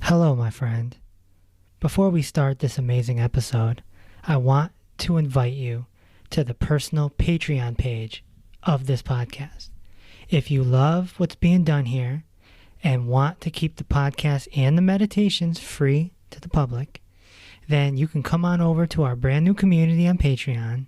Hello, my friend. Before we start this amazing episode, I want to invite you to the personal Patreon page of this podcast. If you love what's being done here and want to keep the podcast and the meditations free to the public, then you can come on over to our brand new community on Patreon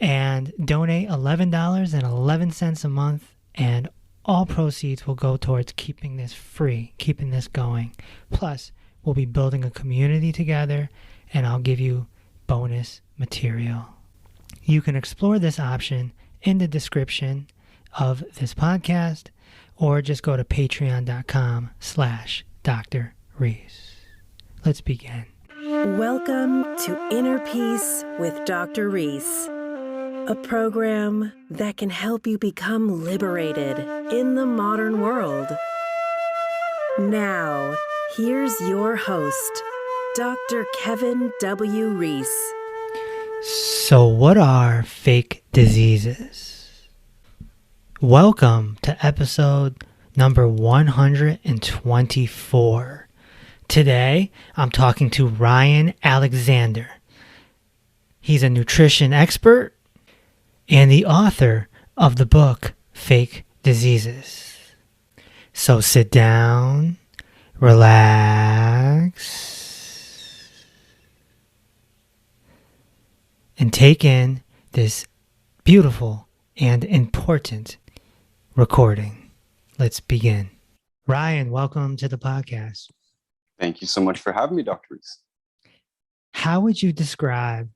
and donate $11.11 a month, and all proceeds will go towards keeping this free, keeping this going. Plus, we'll be building a community together, and I'll give you bonus material. You can explore this option in the description of this podcast, or just go to patreon.com/Dr. Reese. Let's begin. Welcome to Inner Peace with Dr. Reese, a program that can help you become liberated in the modern world. Now, here's your host, Dr. Kevin W. Reese. So, what are fake diseases? Welcome to episode number 124. Today, I'm talking to Ryan Aleckszander. He's a nutrition expert and the author of the book, Fake Diseases. So sit down, relax, and take in this beautiful and important recording. Let's begin. Ryan, welcome to the podcast. Thank you so much for having me, Dr. Reese. How would you describe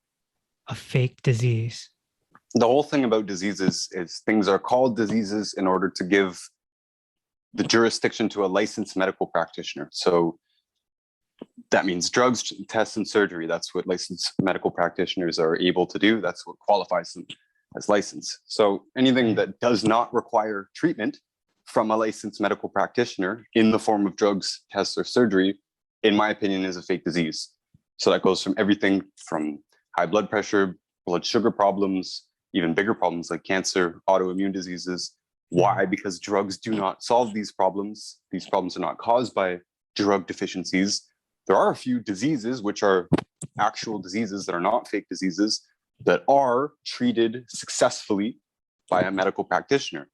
a fake disease? The whole thing about diseases is things are called diseases in order to give the jurisdiction to a licensed medical practitioner. So that means drugs, tests, and surgery. That's what licensed medical practitioners are able to do. That's what qualifies them as licensed. So anything that does not require treatment from a licensed medical practitioner in the form of drugs, tests, or surgery, in my opinion, is a fake disease. So that goes from everything from high blood pressure, blood sugar problems, even bigger problems like cancer, autoimmune diseases. Why? Because drugs do not solve these problems. These problems are not caused by drug deficiencies. There are a few diseases which are actual diseases that are not fake diseases that are treated successfully by a medical practitioner.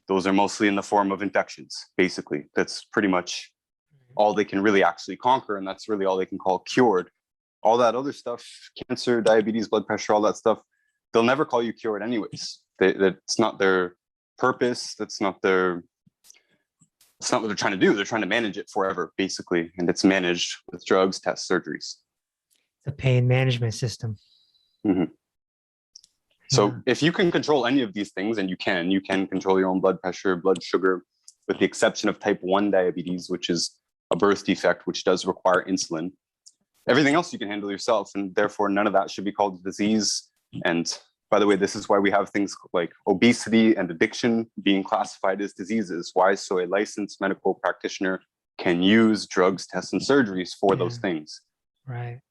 Those are mostly in the form of infections, basically. That's pretty much all they can really actually conquer, and that's really all they can call cured. All that other stuff, cancer, diabetes, blood pressure, all that stuff, they'll never call you cured anyways. That's not their purpose. That's not what they're trying to do. They're trying to manage it forever, basically, and it's managed with drugs, tests, surgeries. The pain management system. Mm-hmm. So if you can control any of these things, and you can control your own blood pressure, blood sugar, with the exception of type 1 diabetes, which is a birth defect, which does require insulin. Everything else you can handle yourself, and therefore none of that should be called a disease. And by the way, this is why we have things like obesity and addiction being classified as diseases. Why? So a licensed medical practitioner can use drugs, tests, and surgeries for those things. Right.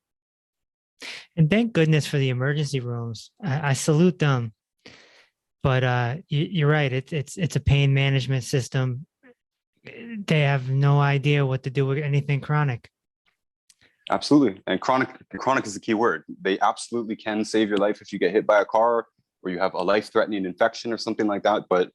And thank goodness for the emergency rooms. I salute them. But you're right. It's a pain management system. They have no idea what to do with anything chronic. Absolutely. And chronic is the key word. They absolutely can save your life if you get hit by a car or you have a life-threatening infection or something like that. But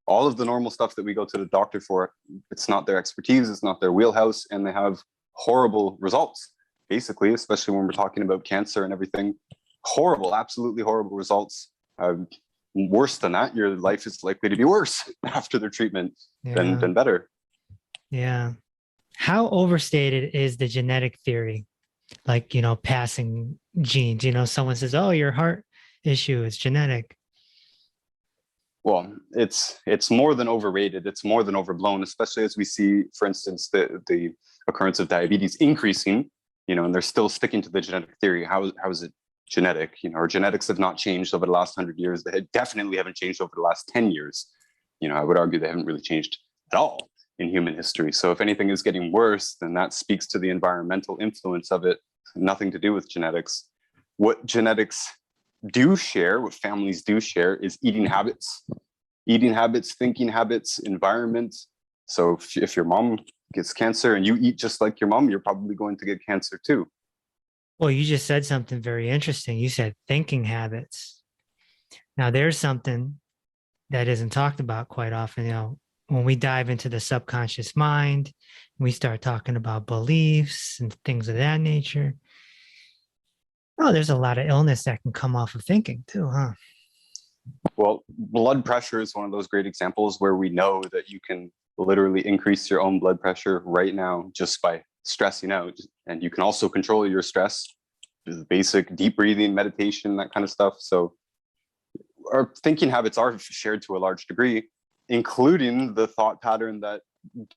all of the normal stuff that we go to the doctor for, it's not their expertise, it's not their wheelhouse, and they have horrible results, basically, especially when we're talking about cancer and everything. Horrible, absolutely horrible results. Worse than that, your life is likely to be worse after their treatment than better. Yeah. How overstated is the genetic theory? Like, passing genes, someone says, oh, your heart issue is genetic. Well, it's more than overrated. It's more than overblown, especially as we see, for instance, the occurrence of diabetes increasing, and they're still sticking to the genetic theory. How is it genetic? Our genetics have not changed over the last 100 years. They definitely haven't changed over the last 10 years. I would argue they haven't really changed at all in human history. So if anything is getting worse, then that speaks to the environmental influence of it. Nothing to do with genetics. What genetics do share, what families do share, is eating habits, thinking habits, environment. So if your mom gets cancer and you eat just like your mom, you're probably going to get cancer too. Well, you just said something very interesting. You said thinking habits. Now, there's something that isn't talked about quite often. When we dive into the subconscious mind, we start talking about beliefs and things of that nature. Oh, there's a lot of illness that can come off of thinking too, huh? Well, blood pressure is one of those great examples where we know that you can literally increase your own blood pressure right now just by stressing out. And you can also control your stress with basic deep breathing, meditation, that kind of stuff. So our thinking habits are shared to a large degree, including the thought pattern that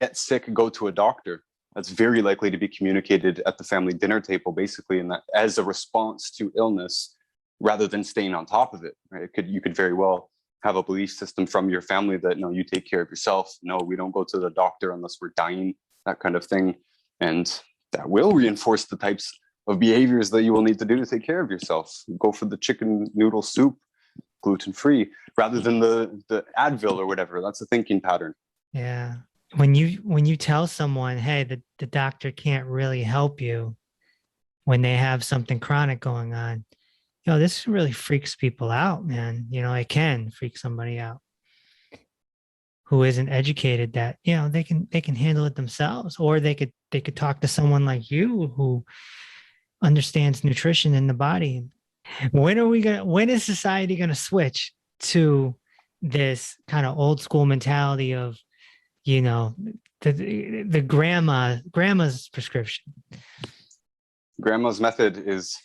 get sick, go to a doctor. That's very likely to be communicated at the family dinner table, basically, in that as a response to illness, rather than staying on top of it. Right? You could very well have a belief system from your family that, no, you take care of yourself. No, we don't go to the doctor unless we're dying, that kind of thing. And that will reinforce the types of behaviors that you will need to do to take care of yourself. Go for the chicken noodle soup, gluten-free, rather than the Advil or whatever. That's a thinking pattern. Yeah. When you tell someone, hey, the doctor can't really help you when they have something chronic going on, this really freaks people out, man. It can freak somebody out who isn't educated that, they can handle it themselves, or they could talk to someone like you who understands nutrition in the body. When is society gonna switch to this kind of old school mentality of, the grandma's prescription? Grandma's method is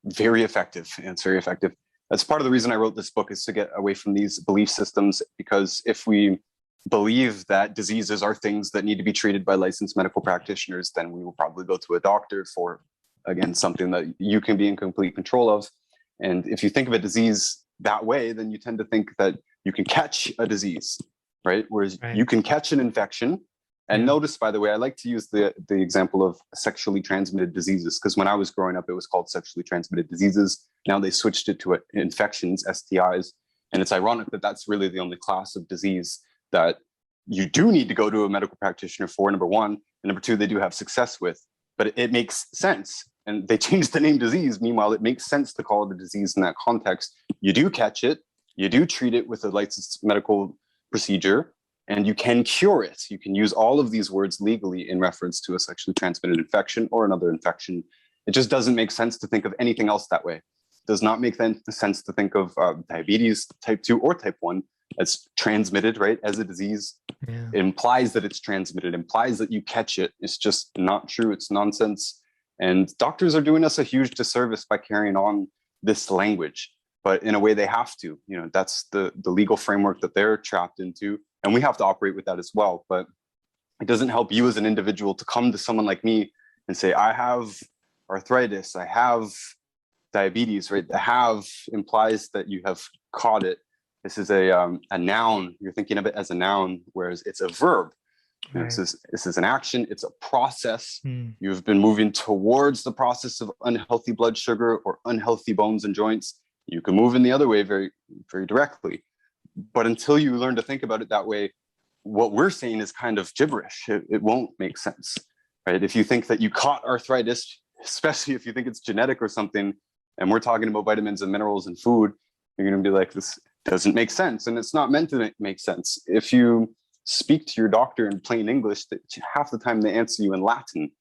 very effective, and it's very effective. That's part of the reason I wrote this book, is to get away from these belief systems, because if we believe that diseases are things that need to be treated by licensed medical practitioners, then we will probably go to a doctor for, again, something that you can be in complete control of. And if you think of a disease that way, then you tend to think that you can catch a disease, right? Whereas you can catch an infection. And notice, by the way, I like to use the example of sexually transmitted diseases, because when I was growing up, it was called sexually transmitted diseases. Now they switched it to infections, STIs. And it's ironic that that's really the only class of disease that you do need to go to a medical practitioner for, number one. And number two, they do have success with. But it makes sense. And they changed the name disease. Meanwhile, it makes sense to call it a disease in that context. You do catch it. You do treat it with a licensed medical procedure. And you can cure it. You can use all of these words legally in reference to a sexually transmitted infection or another infection. It just doesn't make sense to think of anything else that way. It does not make sense to think of diabetes type 2 or type 1 as transmitted, right, as a disease. Yeah. It implies that it's transmitted, implies that you catch it. It's just not true. It's nonsense. And doctors are doing us a huge disservice by carrying on this language. But in a way, they have to. That's the legal framework that they're trapped into. And we have to operate with that as well. But it doesn't help you as an individual to come to someone like me and say, I have arthritis, I have diabetes, right? The have implies that you have caught it. This is a noun. You're thinking of it as a noun, whereas it's a verb. Right. This is an action. It's a process. You've been moving towards the process of unhealthy blood sugar or unhealthy bones and joints. You can move in the other way very, very directly. But until you learn to think about it that way, what we're saying is kind of gibberish. It won't make sense, right? If you think that you caught arthritis, especially if you think it's genetic or something, and we're talking about vitamins and minerals and food, you're going to be like, this doesn't make sense. And it's not meant to make sense. If you speak to your doctor in plain English, half the time they answer you in Latin.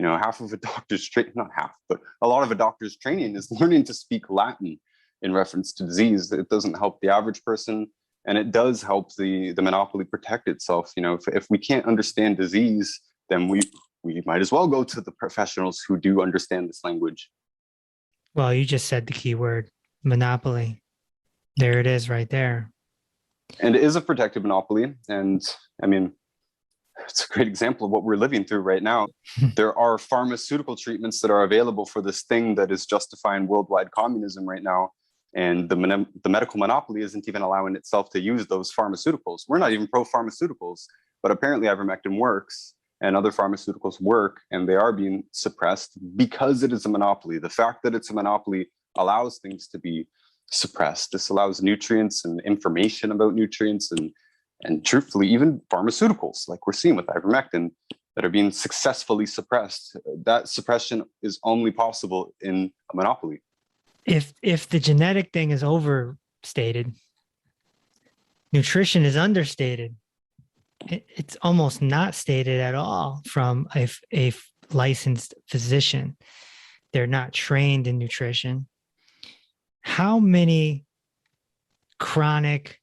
Half of a doctor's training, not half, but a lot of a doctor's training is learning to speak Latin in reference to disease. It doesn't help the average person. And it does help the monopoly protect itself. If we can't understand disease, then we might as well go to the professionals who do understand this language. Well, you just said the key word, monopoly. There it is right there. And it is a protected monopoly. And I mean, it's a great example of what we're living through right now. There are pharmaceutical treatments that are available for this thing that is justifying worldwide communism right now. And the medical monopoly isn't even allowing itself to use those pharmaceuticals. We're not even pro-pharmaceuticals, but apparently ivermectin works and other pharmaceuticals work, and they are being suppressed because it is a monopoly. The fact that it's a monopoly allows things to be suppressed. This allows nutrients and information about nutrients and truthfully, even pharmaceuticals, like we're seeing with ivermectin, that are being successfully suppressed. That suppression is only possible in a monopoly. If the genetic thing is overstated, nutrition is understated. It's almost not stated at all from a licensed physician. They're not trained in nutrition. How many chronic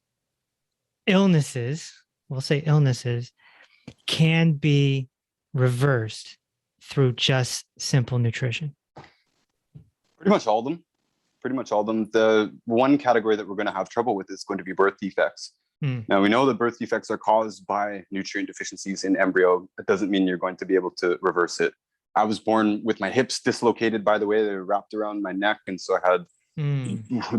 illnesses, we'll say illnesses, can be reversed through just simple nutrition? Pretty much all of them. Pretty much all of them. The one category that we're going to have trouble with is going to be birth defects. Now, we know that birth defects are caused by nutrient deficiencies in embryo. That doesn't mean you're going to be able to reverse it. I was born with my hips dislocated, by the way. They were wrapped around my neck. And so I had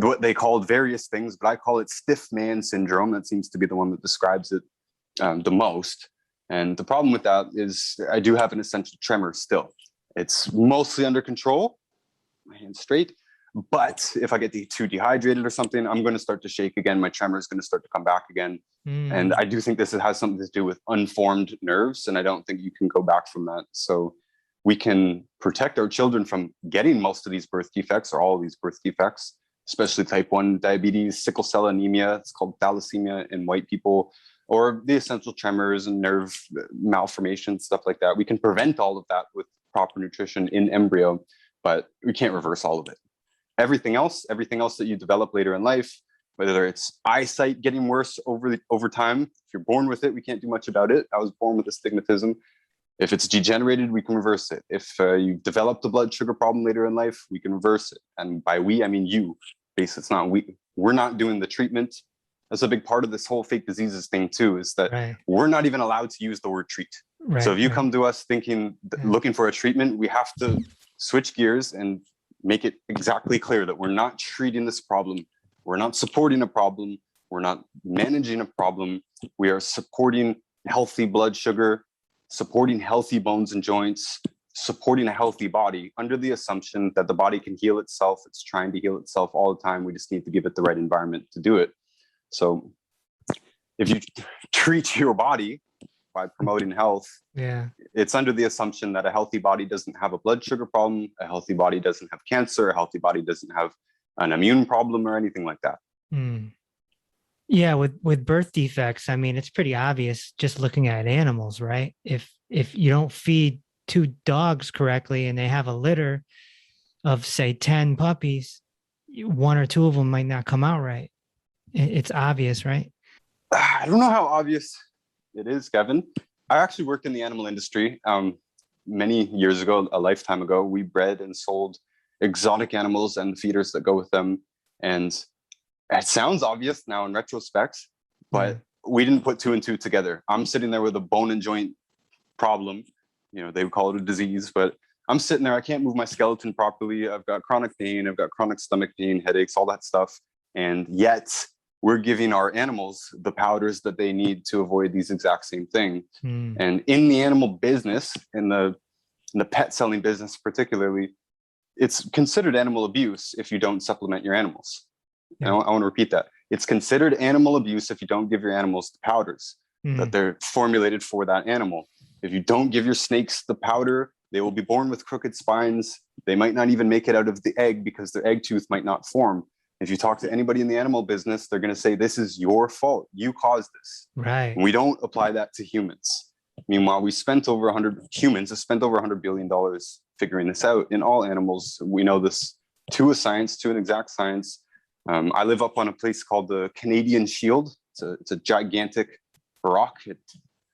what they called various things, but I call it stiff man syndrome. That seems to be the one that describes it the most. And the problem with that is I do have an essential tremor still. It's mostly under control, my hand's straight. But if I get too dehydrated or something, I'm going to start to shake again. My tremor is going to start to come back again. And I do think this has something to do with unformed nerves. And I don't think you can go back from that. So we can protect our children from getting most of these birth defects or all of these birth defects, especially type 1 diabetes, sickle cell anemia. It's called thalassemia in white people, or the essential tremors and nerve malformations, stuff like that. We can prevent all of that with proper nutrition in embryo, but we can't reverse all of it. Everything else that you develop later in life, whether it's eyesight getting worse over time, if you're born with it, we can't do much about it. I was born with astigmatism. If it's degenerated, we can reverse it. If you developed a blood sugar problem later in life, we can reverse it. And by we, I mean you. Basically, it's not we. We're not doing the treatment. That's a big part of this whole fake diseases thing too, is that we're not even allowed to use the word treat. So if you come to us looking for a treatment, we have to switch gears and make it exactly clear that we're not treating this problem. We're not supporting a problem. We're not managing a problem. We are supporting healthy blood sugar, supporting healthy bones and joints, supporting a healthy body under the assumption that the body can heal itself. It's trying to heal itself all the time. We just need to give it the right environment to do it. So if you treat your body by promoting health, it's under the assumption that a healthy body doesn't have a blood sugar problem, a healthy body doesn't have cancer, a healthy body doesn't have an immune problem or anything like that. Yeah, with birth defects, I mean, it's pretty obvious just looking at animals, right? If you don't feed 2 dogs correctly and they have a litter of, say, 10 puppies, 1 or 2 of them might not come out right. It's obvious, right? I don't know how obvious it is, Kevin. I actually worked in the animal industry many years ago, a lifetime ago. We bred and sold exotic animals and feeders that go with them. And it sounds obvious now in retrospect, but we didn't put 2 and 2 together. I'm sitting there with a bone and joint problem. You know, they would call it a disease, but I'm sitting there. I can't move my skeleton properly. I've got chronic pain. I've got chronic stomach pain, headaches, all that stuff. And yet we're giving our animals the powders that they need to avoid these exact same thing. And in the animal business, in the pet selling business particularly, it's considered animal abuse if you don't supplement your animals. I want to repeat that. It's considered animal abuse if you don't give your animals the powders that they're formulated for that animal. If you don't give your snakes the powder, they will be born with crooked spines. They might not even make it out of the egg because their egg tooth might not form. If you talk to anybody in the animal business, they're going to say, this is your fault. You caused this. Right. And we don't apply that to humans. Meanwhile, humans have spent over $100 billion figuring this out in all animals. We know this to an exact science. I live up on a place called the Canadian Shield. It's a gigantic rock. It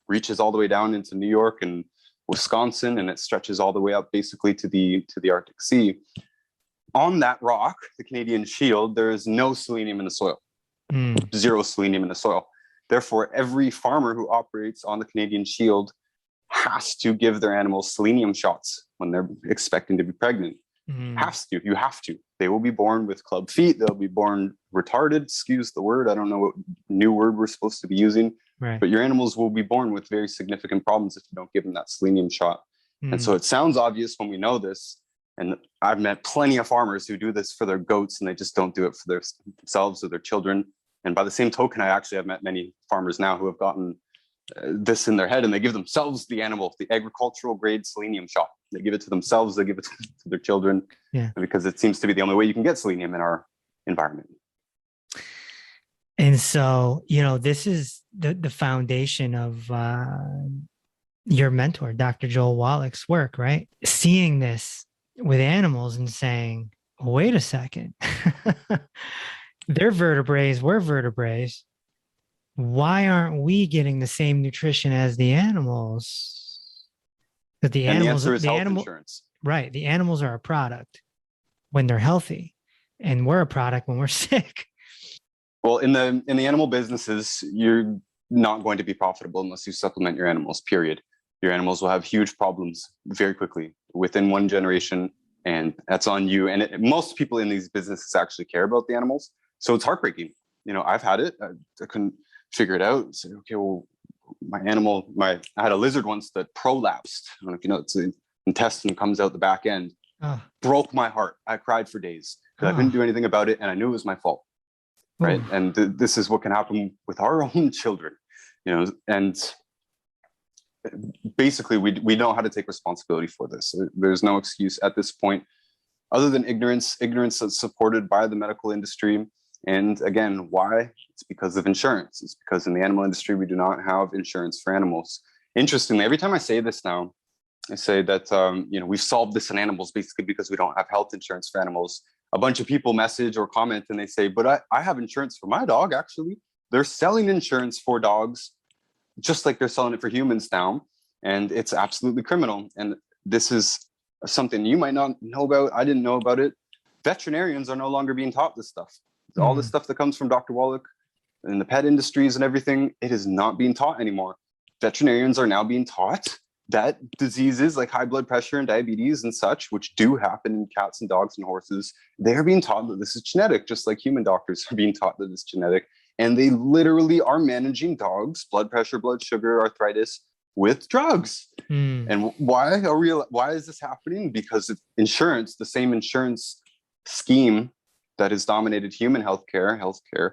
reaches all the way down into New York and Wisconsin, and it stretches all the way up basically to the Arctic Sea. On that rock, the Canadian Shield, there is no selenium in the soil, 0 selenium in the soil. Therefore, every farmer who operates on the Canadian Shield has to give their animals selenium shots when they're expecting to be pregnant. You have to. They will be born with club feet. They'll be born retarded, excuse the word. I don't know what new word we're supposed to be using, but your animals will be born with very significant problems if you don't give them that selenium shot. And so it sounds obvious when we know this. And I've met plenty of farmers who do this for their goats and they just don't do it for themselves or their children. And by the same token, I actually have met many farmers now who have gotten this in their head, and they give themselves the animal, the agricultural grade selenium shot. They give it to themselves, they give it to their children, because it seems to be the only way you can get selenium in our environment. And so, this is the foundation of your mentor, Dr. Joel Wallach's work, right? Seeing this with animals and saying, wait a second, they're vertebrates, we're vertebrates. Why aren't we getting the same nutrition as the animals? That the animals, the answer is health insurance. Right. The animals are a product when they're healthy, and we're a product when we're sick. Well, in the animal businesses, you're not going to be profitable unless you supplement your animals, period. Your animals will have huge problems very quickly within one generation, and that's on you. And most people in these businesses actually care about the animals. So it's heartbreaking. I've had it. I couldn't figure it out. Say, okay, well, I had a lizard once that prolapsed. I don't know if you know, it's the intestine comes out the back end. Broke my heart. I cried for days because I couldn't do anything about it, and I knew it was my fault. Right. And this is what can happen with our own children, and basically we know how to take responsibility for this. There's no excuse at this point other than ignorance that's supported by the medical industry. And again, why? It's because of insurance. It's because in the animal industry, we do not have insurance for animals. Interestingly, every time I say this now, I say that, we've solved this in animals basically because we don't have health insurance for animals. A bunch of people message or comment and they say, but I have insurance for my dog, actually. They're selling insurance for dogs, just like they're selling it for humans now. And it's absolutely criminal. And this is something you might not know about. I didn't know about it. Veterinarians are no longer being taught this stuff. All the stuff that comes from Dr. Wallick and the pet industries and everything, it is not being taught anymore. Veterinarians are now being taught that diseases like high blood pressure and diabetes and such, which do happen in cats and dogs and horses, they're being taught that this is genetic, just like human doctors are being taught that it's genetic. And they literally are managing dogs' blood pressure, blood sugar, arthritis with drugs. And why is this happening? Because of insurance, the same insurance scheme that has dominated human healthcare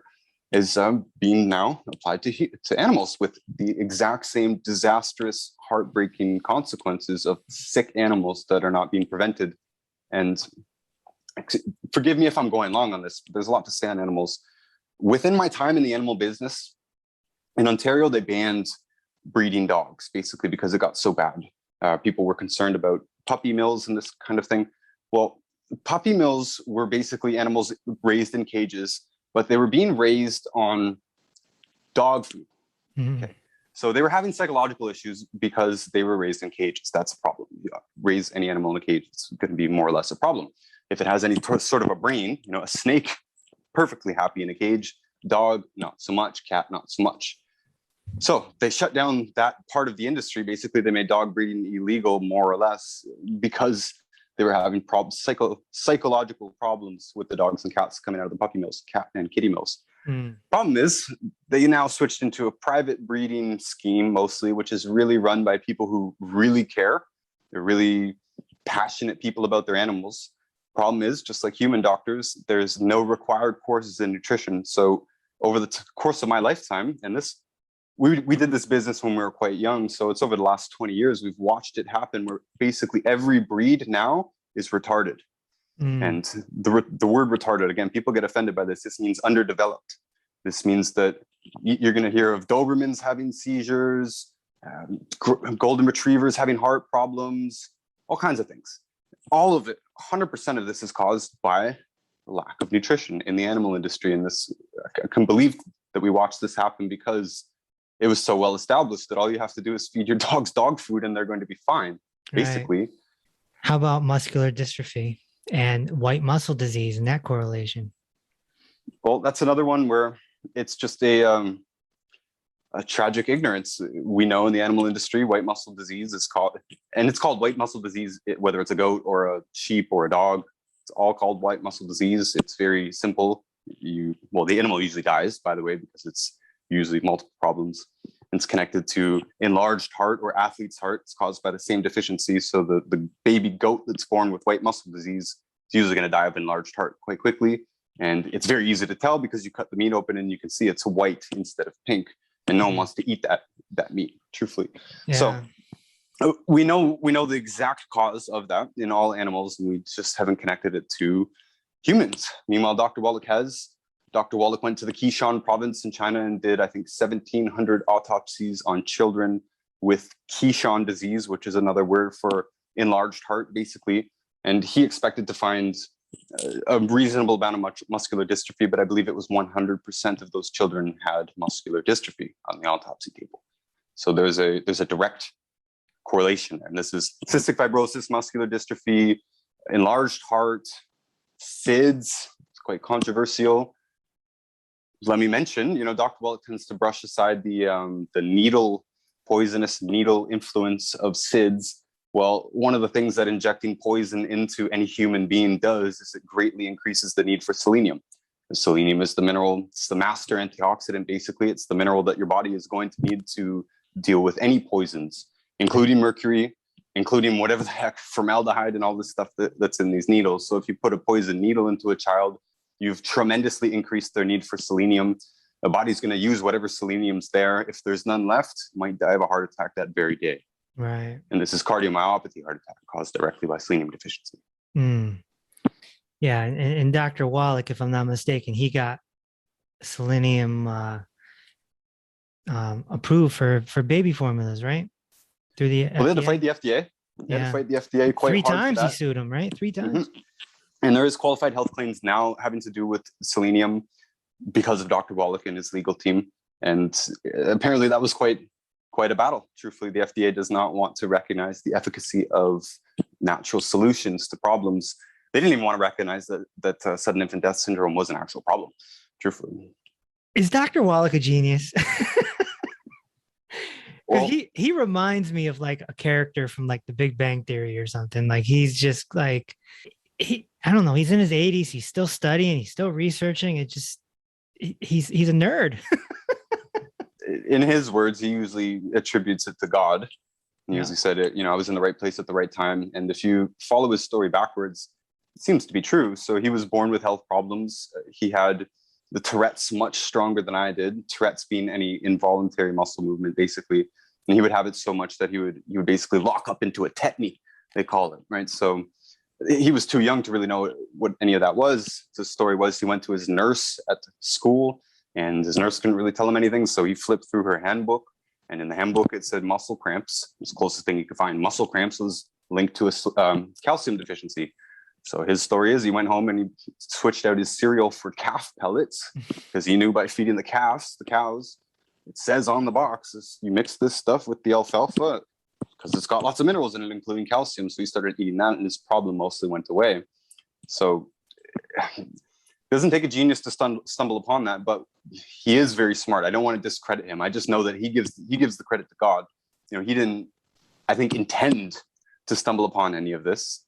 is being now applied to animals with the exact same disastrous, heartbreaking consequences of sick animals that are not being prevented. And forgive me if I'm going long on this, but there's a lot to say on animals. Within my time in the animal business, in Ontario, they banned breeding dogs, basically because it got so bad. People were concerned about puppy mills and this kind of thing. Well, puppy mills were basically animals raised in cages, but they were being raised on dog food. Okay. So they were having psychological issues because they were raised in cages. That's a problem. You raise any animal in a cage, it's going to be more or less a problem. If it has any sort of a brain, a snake, perfectly happy in a cage, dog, not so much, cat, not so much. So they shut down that part of the industry. Basically, they made dog breeding illegal, more or less, because they were having psychological problems with the dogs and cats coming out of the puppy mills, cat and kitty mills. Problem is, they now switched into a private breeding scheme mostly, which is really run by people who really care. They're really passionate people about their animals. Problem is, just like human doctors, there's no required courses in nutrition. So over the course of my lifetime, and we did this business when we were quite young, so it's over the last 20 years, we've watched it happen where basically every breed now is retarded. And the word retarded, again, people get offended by this. This means underdeveloped. This means that you're going to hear of Dobermans having seizures, golden retrievers having heart problems, all kinds of things. All of it, 100% of this is caused by lack of nutrition in the animal industry. And this, I can believe that we watched this happen because it was so well established that all you have to do is feed your dogs dog food and they're going to be fine, basically. Right. How about muscular dystrophy and white muscle disease and that correlation? Well, that's another one where it's just a tragic ignorance. We know in the animal industry, white muscle disease is called, and it's called white muscle disease, whether it's a goat or a sheep or a dog, it's all called white muscle disease. It's very simple. The animal usually dies, by the way, because it's usually multiple problems. It's connected to enlarged heart or athlete's heart. It's caused by the same deficiency. So the baby goat that's born with white muscle disease is usually going to die of enlarged heart quite quickly. And it's very easy to tell because you cut the meat open and you can see it's white instead of pink. and no one wants to eat that meat, truthfully. Yeah. So we know the exact cause of that in all animals, and we just haven't connected it to humans. Meanwhile, Dr. Wallick has. Dr. Wallick went to the Qishan province in China and did, I think, 1,700 autopsies on children with Qishan disease, which is another word for enlarged heart, basically. And he expected to find a reasonable amount of muscular dystrophy, but I believe it was 100% of those children had muscular dystrophy on the autopsy table. So there's a direct correlation, and this is cystic fibrosis, muscular dystrophy, enlarged heart, SIDS. It's quite controversial. Let me mention, Dr. Wallick tends to brush aside the poisonous needle influence of SIDS. Well, one of the things that injecting poison into any human being does is it greatly increases the need for selenium. And selenium is the mineral, it's the master antioxidant, basically. It's the mineral that your body is going to need to deal with any poisons, including mercury, including whatever the heck, formaldehyde and all this stuff that's in these needles. So if you put a poison needle into a child, you've tremendously increased their need for selenium. The body's going to use whatever selenium's there. If there's none left, might die of a heart attack that very day. Right. And this is cardiomyopathy heart attack caused directly by selenium deficiency. Yeah. And Dr. Wallick, if I'm not mistaken, he got selenium approved for baby formulas, right? Through the Well, they had to fight the FDA. They had to fight the FDA quite hard. 3 times he sued him, right? 3 times. Mm-hmm. And there is qualified health claims now having to do with selenium because of Dr. Wallick and his legal team. And apparently that was quite a battle. Truthfully, the FDA does not want to recognize the efficacy of natural solutions to problems. They didn't even want to recognize that sudden infant death syndrome was an actual problem. Truthfully. Is Dr. Wallick a genius? Well, he reminds me of like a character from like The Big Bang Theory or something. Like he's just like, I don't know. He's in his 80s. He's still studying. He's still researching. He's a nerd. In his words, he usually attributes it to God. He usually said it, I was in the right place at the right time. And if you follow his story backwards, it seems to be true. So he was born with health problems. He had the Tourette's much stronger than I did. Tourette's being any involuntary muscle movement, basically. And he would have it so much that he would basically lock up into a tetany, they call it, right? So he was too young to really know what any of that was. The story was he went to his nurse at school, and his nurse couldn't really tell him anything. So he flipped through her handbook, and in the handbook, it said muscle cramps. It was the closest thing he could find. Muscle cramps was linked to a calcium deficiency. So his story is he went home and he switched out his cereal for calf pellets because he knew by feeding the cows, it says on the box, you mix this stuff with the alfalfa because it's got lots of minerals in it, including calcium. So he started eating that, and his problem mostly went away. So it doesn't take a genius to stumble upon that, but he is very smart. I don't want to discredit him. I just know that he gives the credit to God. He didn't, I think, intend to stumble upon any of this,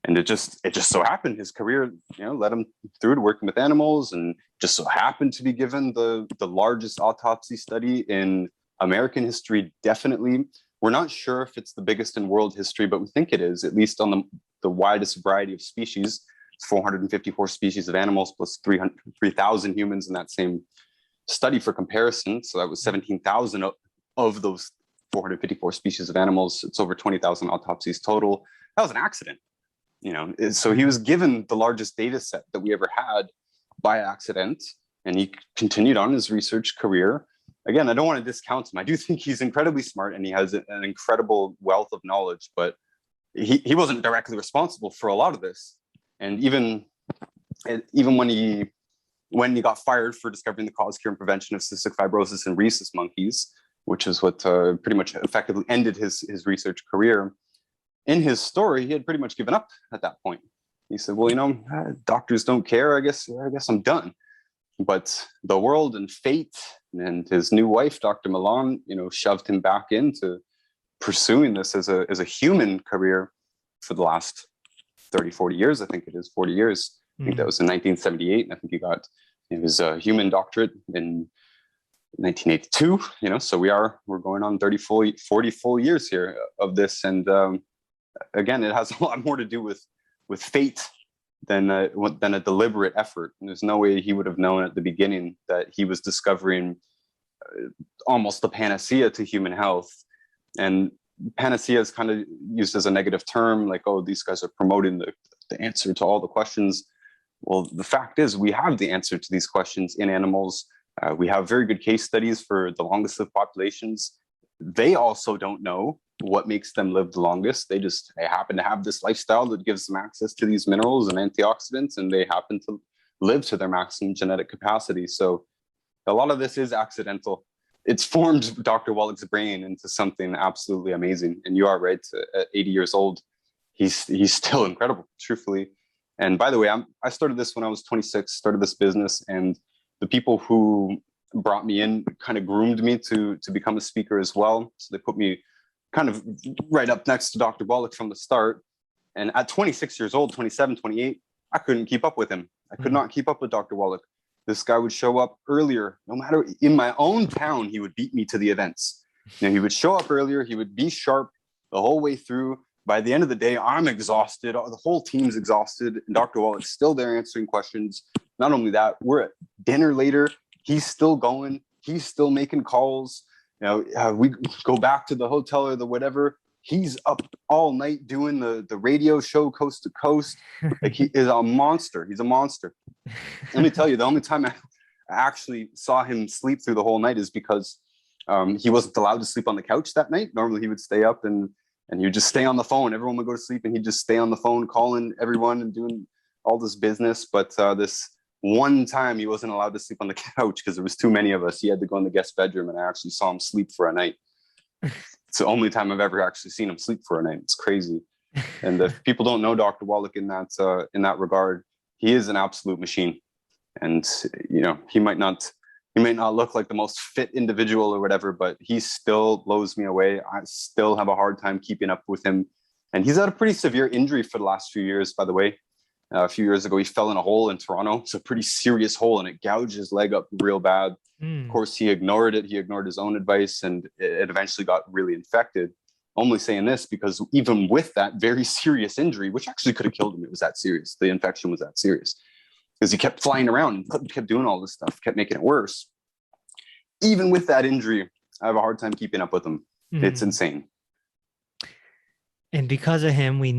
and it just so happened his career, led him through to working with animals, and just so happened to be given the largest autopsy study in American history. Definitely. We're not sure if it's the biggest in world history, but we think it is, at least on the widest variety of species. 454 species of animals plus 3,000 humans in that same study for comparison. So that was 17,000 of those 454 species of animals. It's over 20,000 autopsies total. That was an accident, So he was given the largest data set that we ever had by accident, and he continued on his research career. Again, I don't want to discount him. I do think he's incredibly smart and he has an incredible wealth of knowledge, but he wasn't directly responsible for a lot of this. And even when he got fired for discovering the cause, cure, and prevention of cystic fibrosis in rhesus monkeys, which is what pretty much effectively ended his research career, in his story, he had pretty much given up at that point. He said, well, doctors don't care. I guess I'm done. But the world and fate and his new wife, Dr. Milan, shoved him back into pursuing this as a human career for the last 30, 40 years. I think it is 40 years. I think that was in 1978. And I think he got his human doctorate in 1982, so we're going on 40 full years here of this. And again, it has a lot more to do with fate than a deliberate effort. And there's no way he would have known at the beginning that he was discovering almost the panacea to human health. And panacea is kind of used as a negative term, like, oh, these guys are promoting the answer to all the questions. Well, the fact is we have the answer to these questions in animals. We have very good case studies for the longest lived populations. They also don't know what makes them live the longest. They happen to have this lifestyle that gives them access to these minerals and antioxidants, and they happen to live to their maximum genetic capacity. So a lot of this is accidental. It's formed Dr. Wallick's brain into something absolutely amazing. And you are right, at 80 years old, he's still incredible, truthfully. And by the way, I started this when I was 26, started this business, and the people who brought me in kind of groomed me to become a speaker as well. So they put me kind of right up next to Dr. Wallick from the start. And at 26 years old, 27, 28, I couldn't keep up with him. I could not keep up with Dr. Wallick. This guy would show up earlier, no matter, in my own town, he would beat me to the events. He would show up earlier, he would be sharp the whole way through. By the end of the day, I'm exhausted, the whole team's exhausted, and Dr. Wallick's still there answering questions. Not only that, we're at dinner later, he's still going, he's still making calls. We go back to the hotel or the whatever, he's up all night doing the radio show coast to coast. Like, he is a monster. He's a monster. Let me tell you, the only time I actually saw him sleep through the whole night is because he wasn't allowed to sleep on the couch that night. Normally he would stay up and he would just stay on the phone. Everyone would go to sleep and he'd just stay on the phone calling everyone and doing all this business. But this one time he wasn't allowed to sleep on the couch because there was too many of us. He had to go in the guest bedroom, and I actually saw him sleep for a night. It's the only time I've ever actually seen him sleep for a night. It's crazy. And if people don't know Dr. Wallick in that regard, he is an absolute machine. And he might not look like the most fit individual or whatever, but he still blows me away. I still have a hard time keeping up with him. And he's had a pretty severe injury for the last few years, by the way. A few years ago, he fell in a hole in Toronto. It's a pretty serious hole, and it gouged his leg up real bad. Of course, he ignored it. He ignored his own advice, and it eventually got really infected. Only saying this because even with that very serious injury, which actually could have killed him, it was that serious. The infection was that serious because he kept flying around and kept doing all this stuff, kept making it worse. Even with that injury, I have a hard time keeping up with him. It's insane. And because of him, we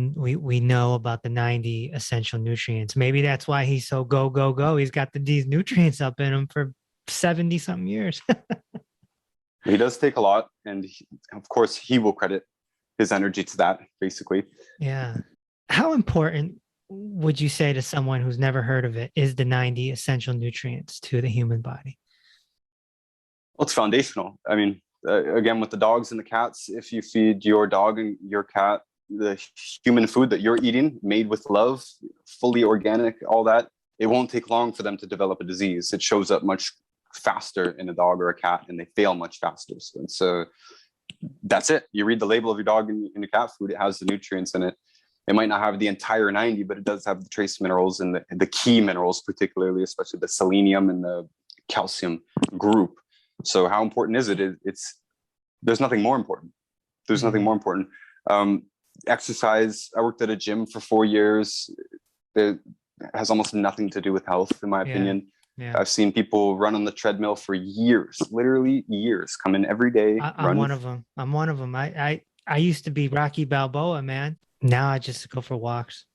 know about the 90 essential nutrients. Maybe that's why he's so go. He's got these nutrients up in him for 70 something years. He does take a lot. And of course, he will credit his energy to that, basically. Yeah. How important would you say to someone who's never heard of it is the 90 essential nutrients to the human body? Well, it's foundational. I mean, again, with the dogs and the cats, if you feed your dog and your cat the human food that you're eating, made with love, fully organic, all that, it won't take long for them to develop a disease. It shows up much faster in a dog or a cat, and they fail much faster. So that's it. You read the label of your dog and your cat food, it has the nutrients in it. It might not have the entire 90, but it does have the trace minerals and the key minerals, particularly, especially the selenium and the calcium group. So how important is it? There's nothing more important. There's nothing more important. Exercise. I worked at a gym for 4 years. It has almost nothing to do with health, in my opinion. Yeah. I've seen people run on the treadmill for years, literally years, come in every day. I'm one of them. I used to be Rocky Balboa, man. Now I just go for walks.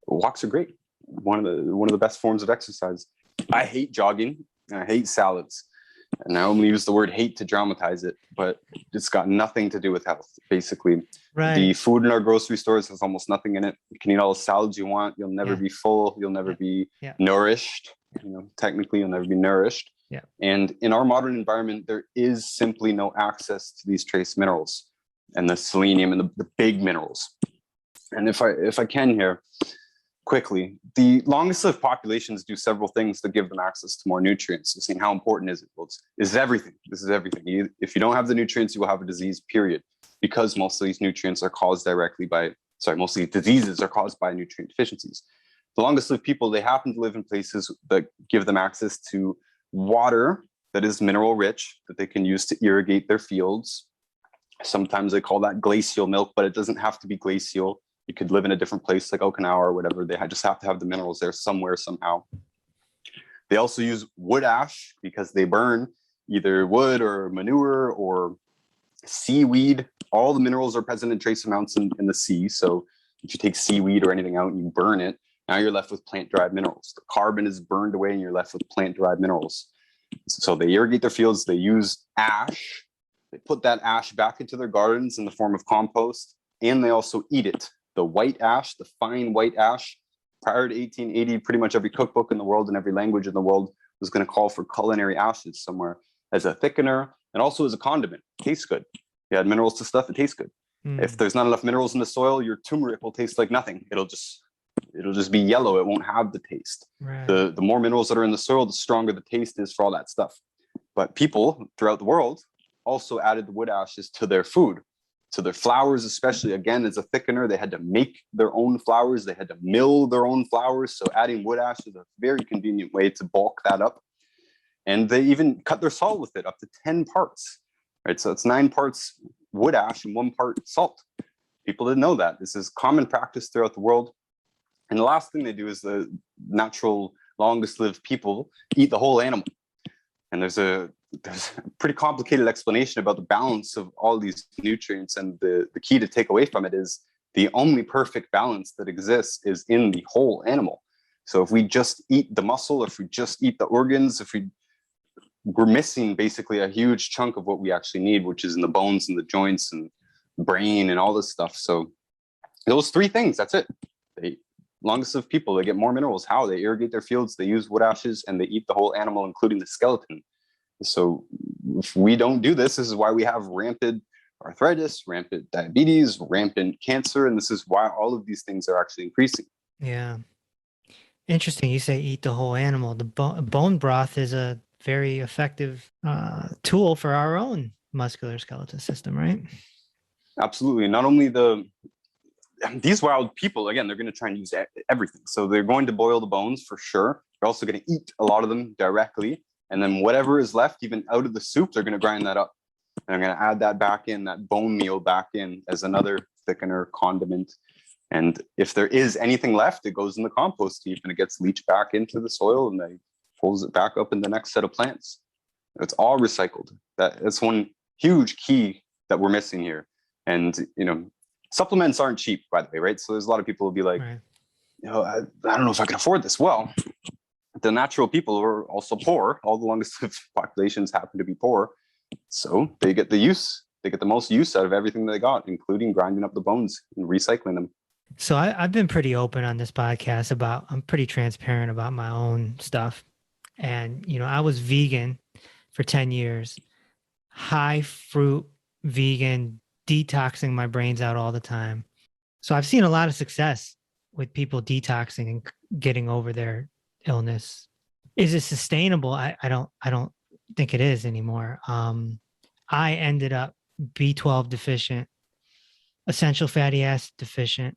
Walks are great. One of the best forms of exercise. I hate jogging. I hate salads. And I only use the word hate to dramatize it, but it's got nothing to do with health, basically. Right. The food in our grocery stores has almost nothing in it. You can eat all the salads you want. You'll never be full. You'll never be nourished. Technically, you'll never be nourished. Yeah. And in our modern environment, there is simply no access to these trace minerals and the selenium and the big minerals. And if I can here, quickly, the longest lived populations do several things to give them access to more nutrients. You're saying, how important is it? Well, this is everything. This is everything. If you don't have the nutrients, you will have a disease, period. Because most of these nutrients are caused most of these diseases are caused by nutrient deficiencies. The longest lived people, they happen to live in places that give them access to water that is mineral rich, that they can use to irrigate their fields. Sometimes they call that glacial milk, but it doesn't have to be glacial. You could live in a different place like Okinawa or whatever. They just have to have the minerals there somewhere, somehow. They also use wood ash because they burn either wood or manure or seaweed. All the minerals are present in trace amounts in the sea. So if you take seaweed or anything out and you burn it, now you're left with plant-derived minerals. The carbon is burned away and you're left with plant-derived minerals. So they irrigate their fields, they use ash, they put that ash back into their gardens in the form of compost, and they also eat it. The white ash, the fine white ash, prior to 1880, pretty much every cookbook in the world and every language in the world was going to call for culinary ashes somewhere as a thickener and also as a condiment. It tastes good. You add minerals to stuff, it tastes good. If there's not enough minerals in the soil, your turmeric will taste like nothing. It'll just be yellow. It won't have the taste. Right. The more minerals that are in the soil, the stronger the taste is for all that stuff. But people throughout the world also added the wood ashes to their food, to their flours, especially, again, as a thickener. They had to make their own flours. They had to mill their own flours. So adding wood ash is a very convenient way to bulk that up. And they even cut their salt with it up to 10 parts, right? So it's 9 parts wood ash and 1 part salt. People didn't know that. This is common practice throughout the world. And the last thing they do is the natural longest lived people eat the whole animal. And there's a pretty complicated explanation about the balance of all these nutrients. And the key to take away from it is the only perfect balance that exists is in the whole animal. So if we just eat the muscle, if we just eat the organs, we're missing basically a huge chunk of what we actually need, which is in the bones and the joints and brain and all this stuff. So those 3 things, that's it. Longest lived people, they get more minerals. How? They irrigate their fields, they use wood ashes, and they eat the whole animal, including the skeleton. So if we don't do this, this is why we have rampant arthritis, rampant diabetes, rampant cancer, and this is why all of these things are actually increasing. Yeah. Interesting. You say eat the whole animal. The bone broth is a very effective tool for our own musculoskeletal system, right? Absolutely. Not only these wild people, again, they're going to try and use everything. So they're going to boil the bones for sure. They're also going to eat a lot of them directly. And then whatever is left, even out of the soup, they're going to grind that up. And they're going to add that back in, that bone meal back in as another thickener, condiment. And if there is anything left, it goes in the compost heap and it gets leached back into the soil and they pulls it back up in the next set of plants. It's all recycled. That's one huge key that we're missing here. And, supplements aren't cheap, by the way, right? So there's a lot of people who be like, Right. I don't know if I can afford this. Well, the natural people are also poor. All the longest lived populations happen to be poor. So they get the most use out of everything they got, including grinding up the bones and recycling them. So I've been pretty open on this podcast I'm pretty transparent about my own stuff. And, I was vegan for 10 years, high fruit vegan, detoxing my brains out all the time. So I've seen a lot of success with people detoxing and getting over their illness. Is it sustainable? I don't think it is anymore. I ended up B12 deficient, essential fatty acid deficient,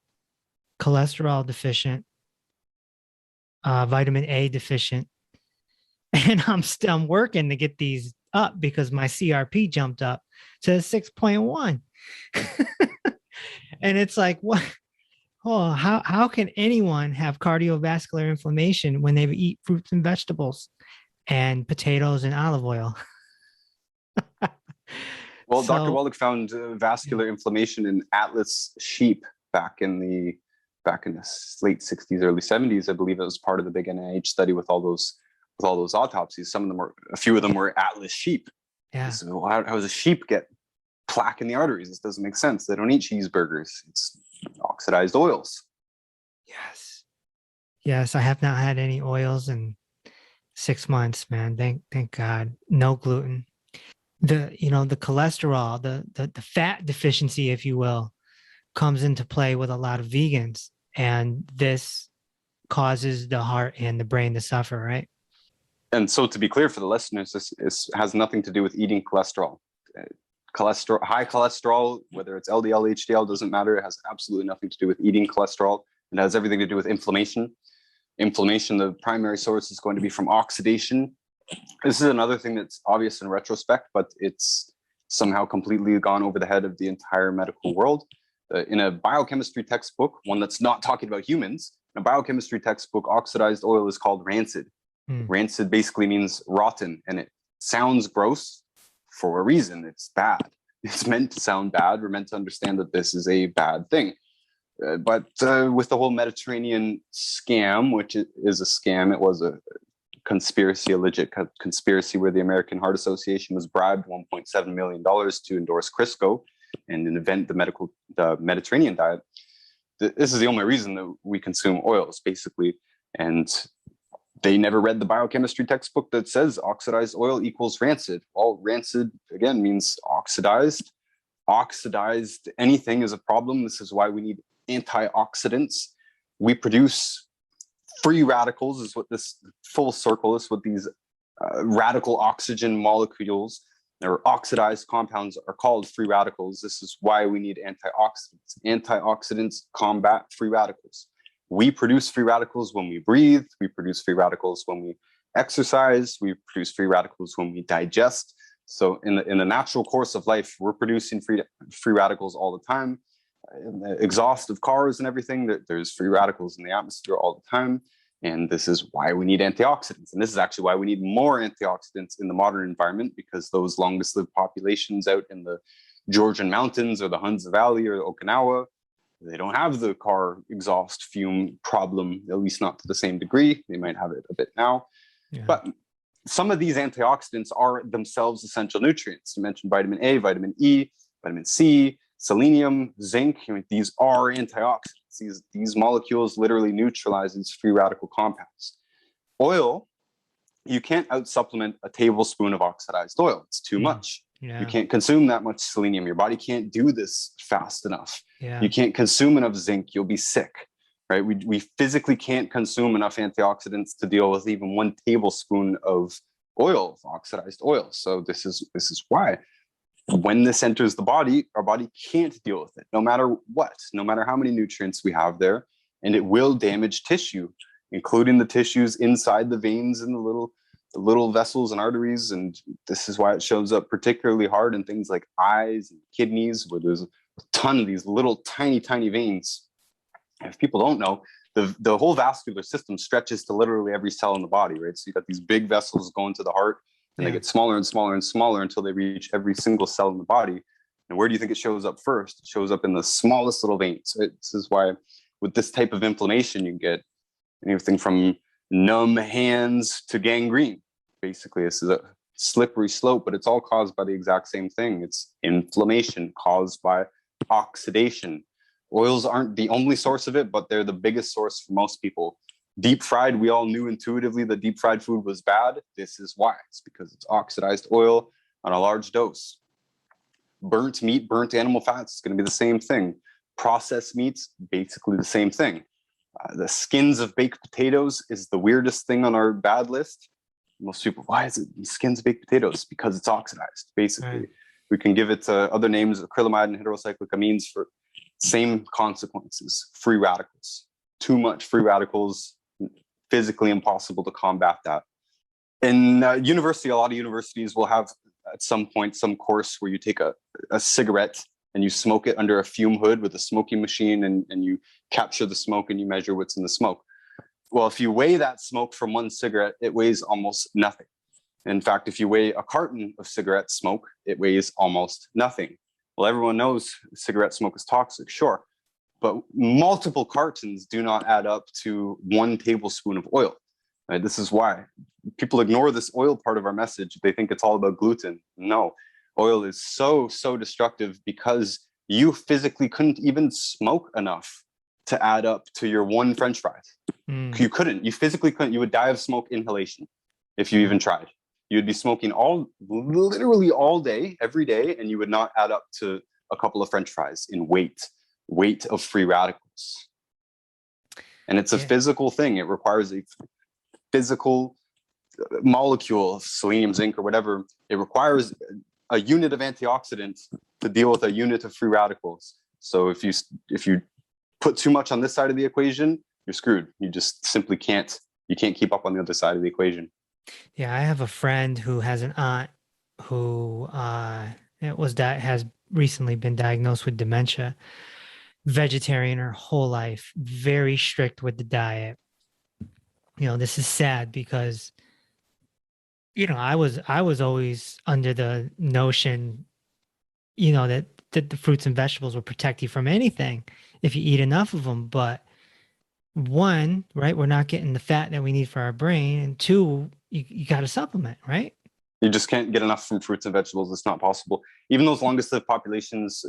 cholesterol deficient, vitamin A deficient, and I'm working to get these up because my CRP jumped up to 6.1. And it's like, what? Oh, how can anyone have cardiovascular inflammation when they eat fruits and vegetables and potatoes and olive oil? Well, Dr. Wallick found vascular inflammation in Atlas sheep back in the late 60s, early 70s. I believe it was part of the big NIH study with all those autopsies. A few of them were Atlas sheep. Yeah. So how does a sheep get plaque in the arteries? This doesn't make sense. They don't eat cheeseburgers. It's oxidized oils. Yes. I have not had any oils in 6 months, man. Thank God. No gluten. The cholesterol, the fat deficiency, if you will, comes into play with a lot of vegans, and this causes the heart and the brain to suffer, right? And so, to be clear for the listeners, this has nothing to do with eating cholesterol. High cholesterol, whether it's LDL, HDL, doesn't matter. It has absolutely nothing to do with eating cholesterol. It has everything to do with inflammation. Inflammation, the primary source is going to be from oxidation. This is another thing that's obvious in retrospect, but it's somehow completely gone over the head of the entire medical world. In a biochemistry textbook, one that's not talking about humans, in a biochemistry textbook, oxidized oil is called rancid. Rancid basically means rotten, and it's sounds gross for a reason. It's bad. It's meant to sound bad. We're meant to understand that this is a bad thing. But with the whole Mediterranean scam, which is a scam, it was a conspiracy, a legit conspiracy where the American Heart Association was bribed $1.7 million to endorse Crisco and invent the Mediterranean diet. This is the only reason that we consume oils, basically. And they never read the biochemistry textbook that says oxidized oil equals rancid. Well, rancid, again, means oxidized. Oxidized anything is a problem. This is why we need antioxidants. We produce free radicals, is what this full circle is, what these radical oxygen molecules or oxidized compounds are called, free radicals. This is why we need antioxidants. Antioxidants combat free radicals. We produce free radicals when we breathe. We produce free radicals when we exercise. We produce free radicals when we digest. So in the natural course of life, we're producing free radicals all the time. In the exhaust of cars and everything, there's free radicals in the atmosphere all the time. And this is why we need antioxidants. And this is actually why we need more antioxidants in the modern environment, because those longest lived populations out in the Georgian mountains or the Hunza Valley or Okinawa, they don't have the car exhaust fume problem, at least not to the same degree. They might have it a bit now. Yeah. But some of these antioxidants are themselves essential nutrients. You mentioned vitamin A, vitamin E, vitamin C, selenium, zinc. I mean, these are antioxidants. These molecules literally neutralize these free radical compounds. Oil, you can't out-supplement a tablespoon of oxidized oil. It's too much. Yeah. You can't consume that much selenium. Your body can't do this fast enough. Yeah. You can't consume enough zinc. You'll be sick, right? We physically can't consume enough antioxidants to deal with even 1 tablespoon of oil, of oxidized oil. So this is why when this enters the body, our body can't deal with it, no matter what, no matter how many nutrients we have there, and it will damage tissue, including the tissues inside the veins and the little vessels and arteries. And this is why it shows up particularly hard in things like eyes and kidneys, where there's a ton of these little tiny veins. And if people don't know, the whole vascular system stretches to literally every cell in the body, right? So you got these big vessels going to the heart, and they get smaller and smaller and smaller until they reach every single cell in the body. And where do you think it shows up first? It shows up in the smallest little veins. Right? This is why with this type of inflammation, you get anything from numb hands to gangrene. Basically, this is a slippery slope, but it's all caused by the exact same thing. It's inflammation caused by oxidation. Oils aren't the only source of it, but they're the biggest source for most people. Deep fried, we all knew intuitively that deep fried food was bad. This is why. It's because it's oxidized oil on a large dose. Burnt meat, burnt animal fats, it's going to be the same thing. Processed meats, basically the same thing. The skins of baked potatoes is the weirdest thing on our bad list. Most people, why is it skins of baked potatoes? Because it's oxidized, basically. Right. We can give it other names, acrylamide and heterocyclic amines, for same consequences. Free radicals. Too much free radicals, physically impossible to combat that. In university, a lot of universities will have at some point some course where you take a cigarette and you smoke it under a fume hood with a smoking machine, and you capture the smoke and you measure what's in the smoke. Well, if you weigh that smoke from one cigarette, it weighs almost nothing. In fact, if you weigh a carton of cigarette smoke, it weighs almost nothing. Well, everyone knows cigarette smoke is toxic, sure, but multiple cartons do not add up to 1 tablespoon of oil. Right? This is why people ignore this oil part of our message. They think it's all about gluten. No, oil is so destructive because you physically couldn't even smoke enough to add up to your 1 French fries. You couldn't. You physically couldn't. You would die of smoke inhalation if you even tried. You would be smoking literally all day, every day, and you would not add up to a couple of French fries in weight of free radicals. And it's a physical thing. It requires a physical molecule of selenium, zinc, or whatever. It requires a unit of antioxidants to deal with a unit of free radicals. So if you put too much on this side of the equation, you're screwed. You just simply can't keep up on the other side of the equation. Yeah, I have a friend who has an aunt who has recently been diagnosed with dementia. Vegetarian her whole life, very strict with the diet. You know, this is sad because I was always under the notion, that the fruits and vegetables will protect you from anything if you eat enough of them. But one, right, we're not getting the fat that we need for our brain, and two, you got to supplement, right? You just can't get enough from fruits and vegetables. It's not possible. Even those longest lived populations,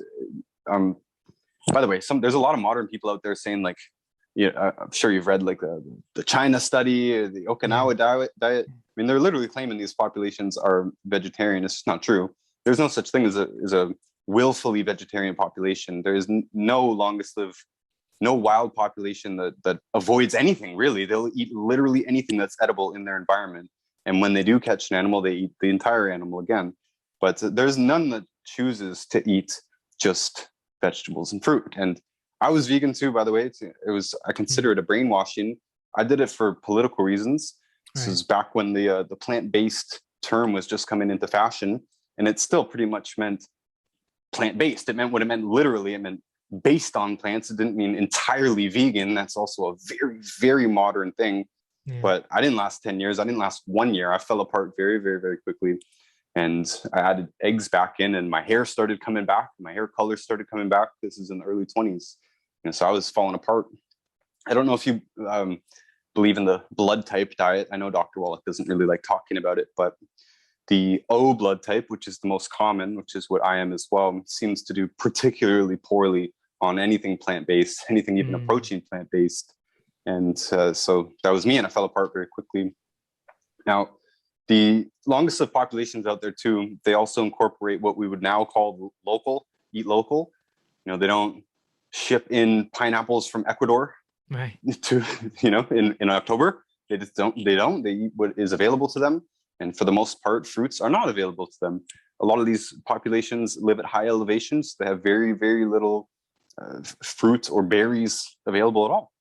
um, by the way, there's a lot of modern people out there saying like, yeah, I'm sure you've read like the China study or the Okinawa diet. I mean, they're literally claiming these populations are vegetarian. It's just not true. There's no such thing as a willfully vegetarian population. There is no longest lived, no wild population that avoids anything really. They'll eat literally anything that's edible in their environment. And when they do catch an animal, they eat the entire animal again. But there's none that chooses to eat just vegetables and fruit. And I was vegan too, by the way. I consider it a brainwashing. I did it for political reasons. This is back when the plant-based term was just coming into fashion, and it still pretty much meant plant-based. It meant what it meant literally. It meant based on plants. It didn't mean entirely vegan. That's also a very, very modern thing. Yeah. But I didn't last 10 years. I didn't last 1 year. I fell apart very, very, very quickly. And I added eggs back in, and my hair started coming back. My hair color started coming back. This is in the early 20s. And so I was falling apart. I don't know if you believe in the blood type diet. I know Dr. Wallick doesn't really like talking about it, but the O blood type, which is the most common, which is what I am as well, seems to do particularly poorly on anything plant-based, anything even approaching plant-based. And so that was me, and I fell apart very quickly. Now, the longest of populations out there too, they also incorporate what we would now call local, eat local. They don't ship in pineapples from Ecuador to, in October. They just don't, they eat what is available to them. And for the most part, fruits are not available to them. A lot of these populations live at high elevations. They have very, very little fruit or berries available at all.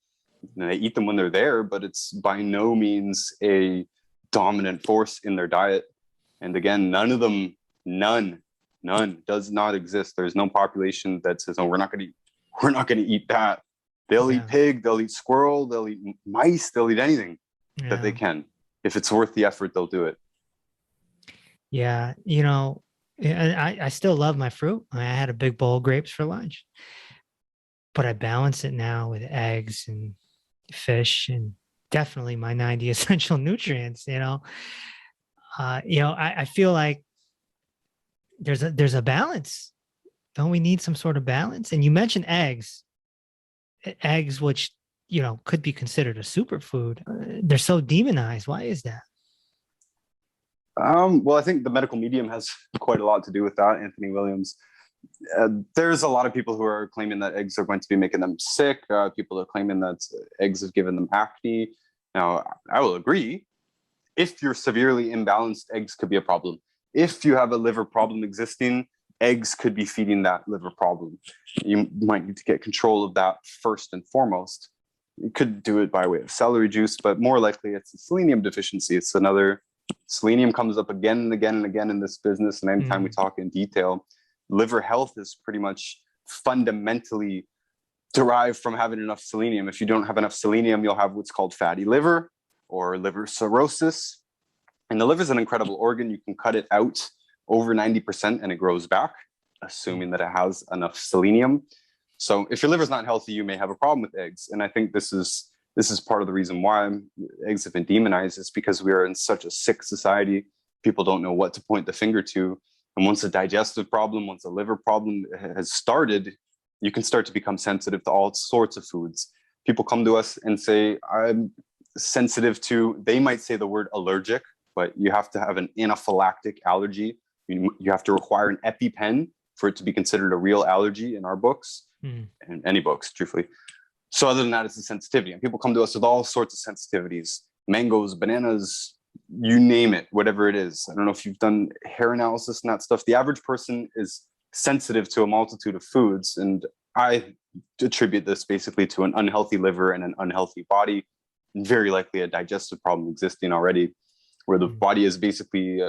And they eat them when they're there, but it's by no means a dominant force in their diet. And again, none does not exist. There's no population that says, "Oh, we're not going to eat that." They'll eat pig, they'll eat squirrel, they'll eat mice, they'll eat anything that they can. If it's worth the effort, they'll do it. Yeah, I still love my fruit. I had a big bowl of grapes for lunch, but I balance it now with eggs and fish and definitely my 90 essential nutrients. I feel like there's a balance. Don't we need some sort of balance? And you mentioned eggs, which, could be considered a superfood. They're so demonized. Why is that? Well, I think the medical medium has quite a lot to do with that. Anthony Williams. There's a lot of people who are claiming that eggs are going to be making them sick. People are claiming that eggs have given them acne. Now, I will agree. If you're severely imbalanced, eggs could be a problem. If you have a liver problem existing, eggs could be feeding that liver problem. You might need to get control of that first and foremost. You could do it by way of celery juice, but more likely it's a selenium deficiency. It's another, selenium comes up again and again and again in this business. And anytime we talk in detail, liver health is pretty much fundamentally derived from having enough selenium. If you don't have enough selenium, you'll have what's called fatty liver or liver cirrhosis. And the liver is an incredible organ. You can cut it out over 90% and it grows back, assuming that it has enough selenium. So if your liver's not healthy, you may have a problem with eggs. And I think this is part of the reason why eggs have been demonized, is because we are in such a sick society. People don't know what to point the finger to. And once a digestive problem, once a liver problem has started, you can start to become sensitive to all sorts of foods. People come to us and say, I'm sensitive to, they might say the word allergic, but you have to have an anaphylactic allergy. You have to require an EpiPen for it to be considered a real allergy in our books and any books, truthfully. So other than that, it's a sensitivity. And people come to us with all sorts of sensitivities, mangoes, bananas, you name it, whatever it is. I don't know if you've done hair analysis and that stuff. The average person is sensitive to a multitude of foods. And I attribute this basically to an unhealthy liver and an unhealthy body, and very likely a digestive problem existing already, where the body has basically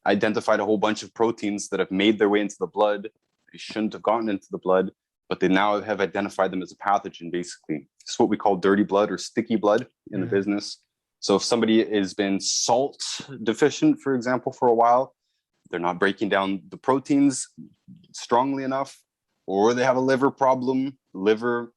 identified a whole bunch of proteins that have made their way into the blood. They shouldn't have gotten into the blood, but they now have identified them as a pathogen, basically. It's what we call dirty blood or sticky blood in the business. So if somebody has been salt deficient, for example, for a while, they're not breaking down the proteins strongly enough, or they have a liver problem, liver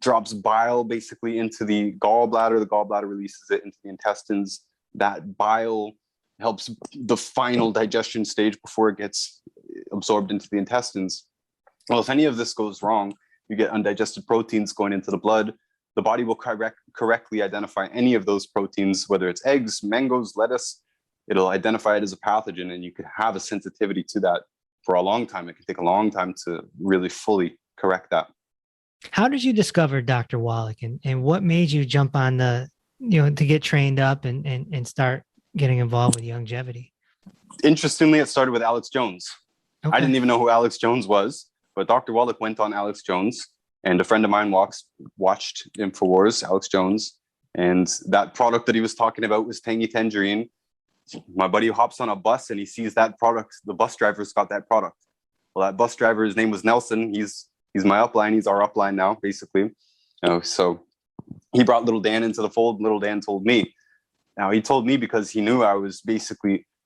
drops bile basically into the gallbladder releases it into the intestines. That bile helps the final digestion stage before it gets absorbed into the intestines. Well, if any of this goes wrong, you get undigested proteins going into the blood. The body will correctly identify any of those proteins, whether it's eggs, mangoes, lettuce. It'll identify it as a pathogen, and you could have a sensitivity to that for a long time. It can take a long time to really fully correct that. How did you discover Dr. Wallick, and what made you jump on the, to get trained up and start getting involved with longevity? Interestingly, it started with Alex Jones. Okay. I didn't even know who Alex Jones was, but Dr. Wallick went on Alex Jones, and a friend of mine watched InfoWars, Alex Jones, and that product that he was talking about was Tangy Tangerine. My buddy hops on a bus and he sees that product. The bus driver's got that product. Well, that bus driver, his name was Nelson. He's my upline. He's our upline now, basically. So he brought little Dan into the fold. Little Dan told me. Now, he told me because he knew I was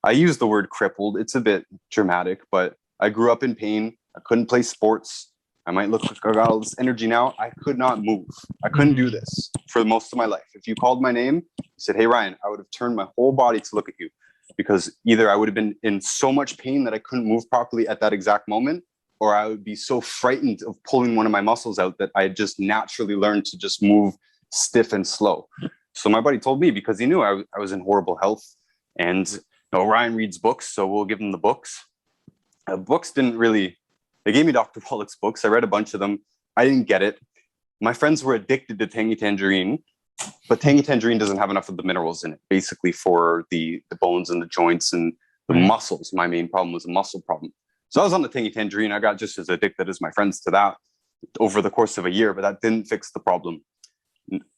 I use the word crippled. It's a bit dramatic, but I grew up in pain. I couldn't play sports. I might look like I got all this energy now. I could not move. I couldn't do this for most of my life. If you called my name, you said, "Hey, Ryan," I would have turned my whole body to look at you, because either I would have been in so much pain that I couldn't move properly at that exact moment, or I would be so frightened of pulling one of my muscles out that I just naturally learned to just move stiff and slow. So my buddy told me, because he knew I was in horrible health, and Ryan reads books, so we'll give him the books. Books didn't really, they gave me Dr. Wallick's books. I read a bunch of them. I didn't get it. My friends were addicted to Tangy Tangerine, but Tangy Tangerine doesn't have enough of the minerals in it, basically for the bones and the joints and the muscles. My main problem was a muscle problem. So I was on the Tangy Tangerine. I got just as addicted as my friends to that over the course of a year, but that didn't fix the problem.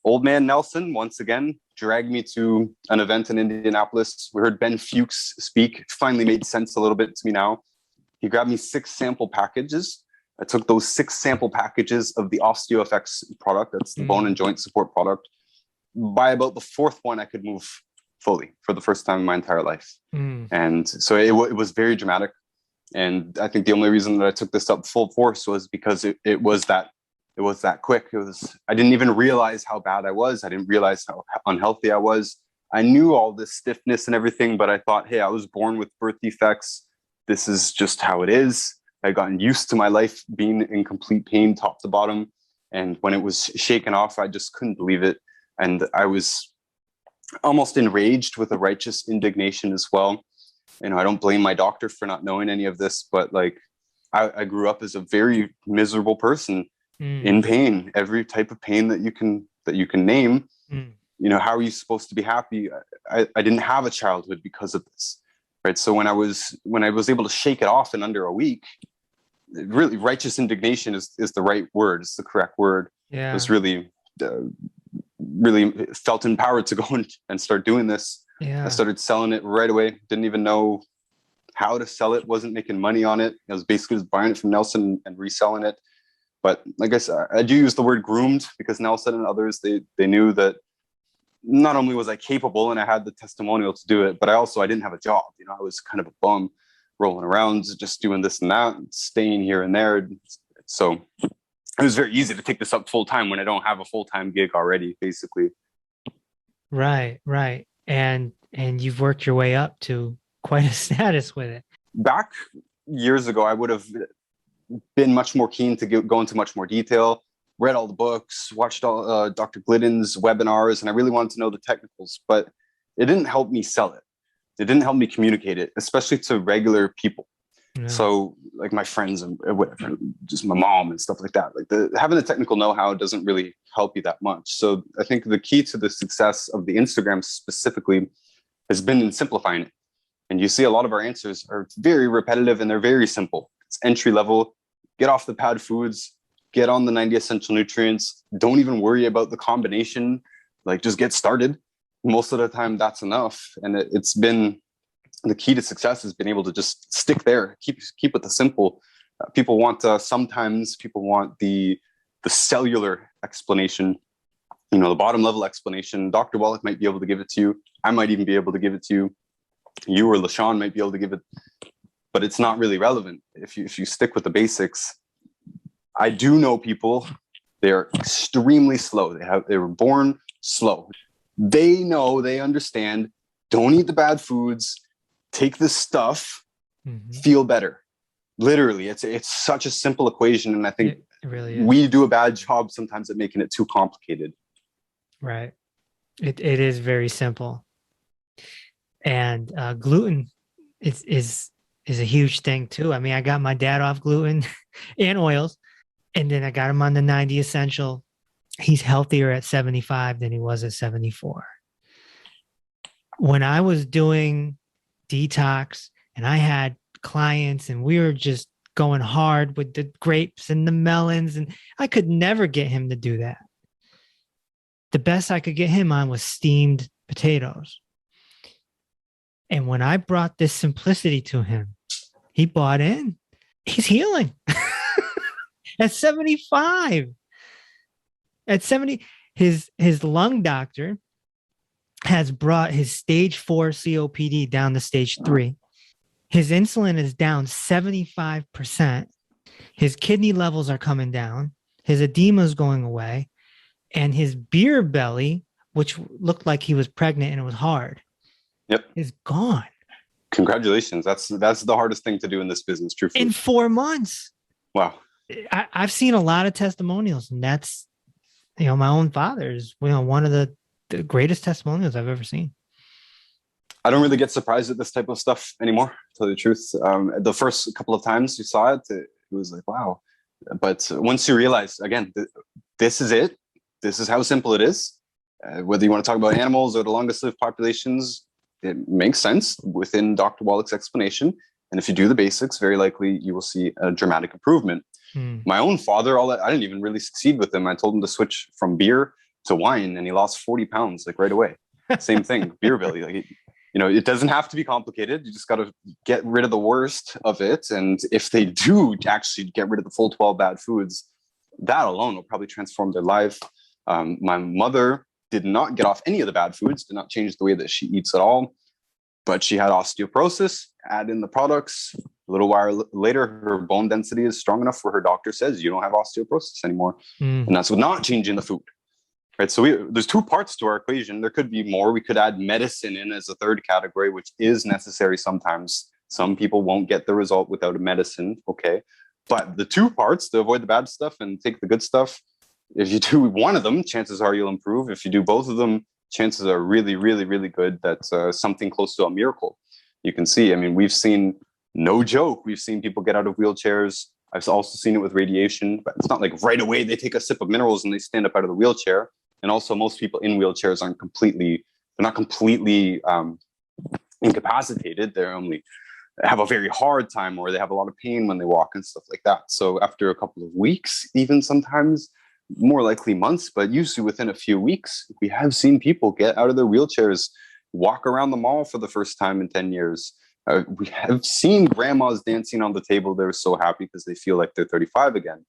Old man Nelson, once again, dragged me to an event in Indianapolis. We heard Ben Fuchs speak. It finally made sense a little bit to me now. He grabbed me 6 sample packages. I took those 6 sample packages of the OsteoFX product. That's the bone and joint support product. By about the 4th one, I could move fully for the first time in my entire life. And so it was very dramatic. And I think the only reason that I took this up full force was because it was that quick. I didn't even realize how bad I was. I didn't realize how unhealthy I was. I knew all this stiffness and everything, but I thought, hey, I was born with birth defects. This is just how it is. I'd gotten used to my life being in complete pain, top to bottom. And when it was shaken off, I just couldn't believe it. And I was almost enraged with a righteous indignation as well. I don't blame my doctor for not knowing any of this, but I grew up as a very miserable person in pain, every type of pain that you can name. How are you supposed to be happy? I didn't have a childhood because of this. Right. So when I was able to shake it off in under a week, really righteous indignation is the right word. It's the correct word. Yeah. I was really felt empowered to go and start doing this. Yeah. I started selling it right away. Didn't even know how to sell it. Wasn't making money on it. I was basically just buying it from Nelson and reselling it. But like I said, I do use the word groomed because Nelson and others, they knew that not only was I capable and I had the testimonial to do it, but I didn't have a job. I was kind of a bum rolling around, just doing this and that, and staying here and there. So it was very easy to take this up full time when I don't have a full-time gig already, basically. Right. And you've worked your way up to quite a status with it. Back years ago, I would have been much more keen to go into much more detail. Read all the books, watched all Dr. Glitten's webinars, and I really wanted to know the technicals, but it didn't help me sell it. It didn't help me communicate it, especially to regular people. Yeah. So like my friends and whatever, just my mom and stuff like that. Having the technical know-how doesn't really help you that much. So I think the key to the success of the Instagram specifically has been in simplifying it. And you see a lot of our answers are very repetitive and they're very simple. It's entry level, get off the bad foods, get on the 90 essential nutrients. Don't even worry about the combination. Just get started. Most of the time, that's enough. And it's been the key to success has been able to just stick there. Keep it the simple. Sometimes people want the cellular explanation. the bottom level explanation. Dr. Wallick might be able to give it to you. I might even be able to give it to you. You or LaShawn might be able to give it, but it's not really relevant if you stick with the basics. I do know people, they're extremely slow. They were born slow. They know, they understand, don't eat the bad foods, take this stuff, feel better. Literally, it's such a simple equation. And I think it really is. We do a bad job sometimes at making it too complicated. Right. It is very simple. And gluten is a huge thing too. I mean, I got my dad off gluten and oils, and then I got him on the 90 essential. He's healthier at 75 than he was at 74. When I was doing detox and I had clients and we were just going hard with the grapes and the melons, and I could never get him to do that. The best I could get him on was steamed potatoes. And when I brought this simplicity to him, he bought in. He's healing at 75. At 70, his lung doctor has brought his stage 4 COPD down to stage 3. His insulin is down 75%. His kidney levels are coming down. His edema is going away. And his beer belly, which looked like he was pregnant and it was hard, is gone. Congratulations. That's the hardest thing to do in this business, truthfully. In 4 months. Wow. I've seen a lot of testimonials, and that's, my own father is, one of the greatest testimonials I've ever seen. I don't really get surprised at this type of stuff anymore, to tell you the truth. The first couple of times you saw it, it was like, wow. But once you realize, again, this is it. This is how simple it is. Whether you want to talk about animals or the longest lived populations, it makes sense within Dr. Wallick's explanation. And if you do the basics, very likely you will see a dramatic improvement. My own father, I didn't even really succeed with him. I told him to switch from beer to wine, and he lost 40 pounds like right away. Same thing, beer belly. Like, it doesn't have to be complicated. You just got to get rid of the worst of it. And if they do actually get rid of the full 12 bad foods, that alone will probably transform their life. My mother did not get off any of the bad foods, did not change the way that she eats at all, but she had osteoporosis. Add in the products. A little while later, her bone density is strong enough where her doctor says you don't have osteoporosis anymore. And that's with not changing the food. Right. So there's 2 parts to our equation. There could be more. We could add medicine in as a third category, which is necessary sometimes. Some people won't get the result without a medicine. Okay. But the 2 parts, to avoid the bad stuff and take the good stuff, if you do one of them, chances are you'll improve. If you do both of them, chances are really, really, really good. That's something close to a miracle. You can see, we've seen, no joke, we've seen people get out of wheelchairs. I've also seen it with radiation, but it's not like right away they take a sip of minerals and they stand up out of the wheelchair. And also most people in wheelchairs they're not completely incapacitated. They only have a very hard time, or they have a lot of pain when they walk and stuff like that. So after a couple of weeks, even sometimes more likely months, but usually within a few weeks, we have seen people get out of their wheelchairs, walk around the mall for the first time in 10 years. We have seen grandmas dancing on the table. They're so happy because they feel like they're 35 again.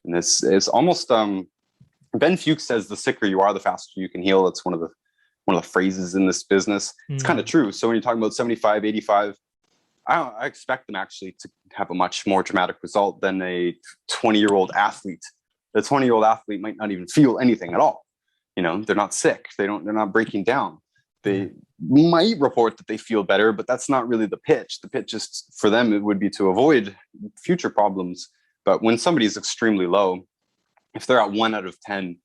And this is almost, Ben Fuchs says, the sicker you are, the faster you can heal. That's one of the phrases in this business. It's kind of true. So when you're talking about 75, 85, I expect them actually to have a much more dramatic result than a 20-year-old athlete. The 20-year-old athlete might not even feel anything at all. They're not sick. They're not breaking down. They might report that they feel better, but that's not really the pitch. The pitch is for them, it would be to avoid future problems. But when somebody is extremely low, if they're at 1 out of 10,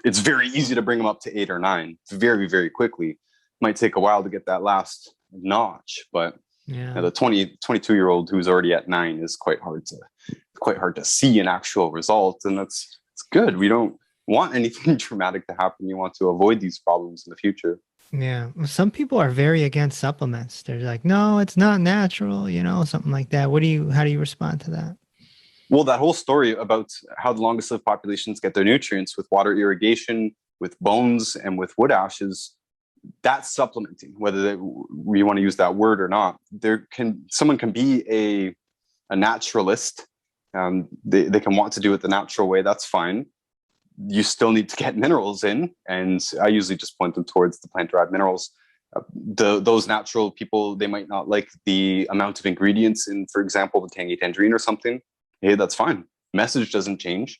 it's very easy to bring them up to 8 or 9 very, very quickly. Might take a while to get that last notch, but the 22-year-old who's already at 9 is quite hard to see an actual result. And it's good. We don't want anything dramatic to happen. You want to avoid these problems in the future. Yeah. Some people are very against supplements. They're like, no, it's not natural, something like that. How do you respond to that? Well, that whole story about how the longest lived populations get their nutrients with water irrigation, with bones, and with wood ashes, that's supplementing, whether we want to use that word or not. Someone can be a naturalist. They can want to do it the natural way. That's fine. you still need to get minerals in. And I usually just point them towards the plant-derived minerals. Those natural people, they might not like the amount of ingredients in, for example, the tangy tangerine or something. Hey, that's fine. Message doesn't change.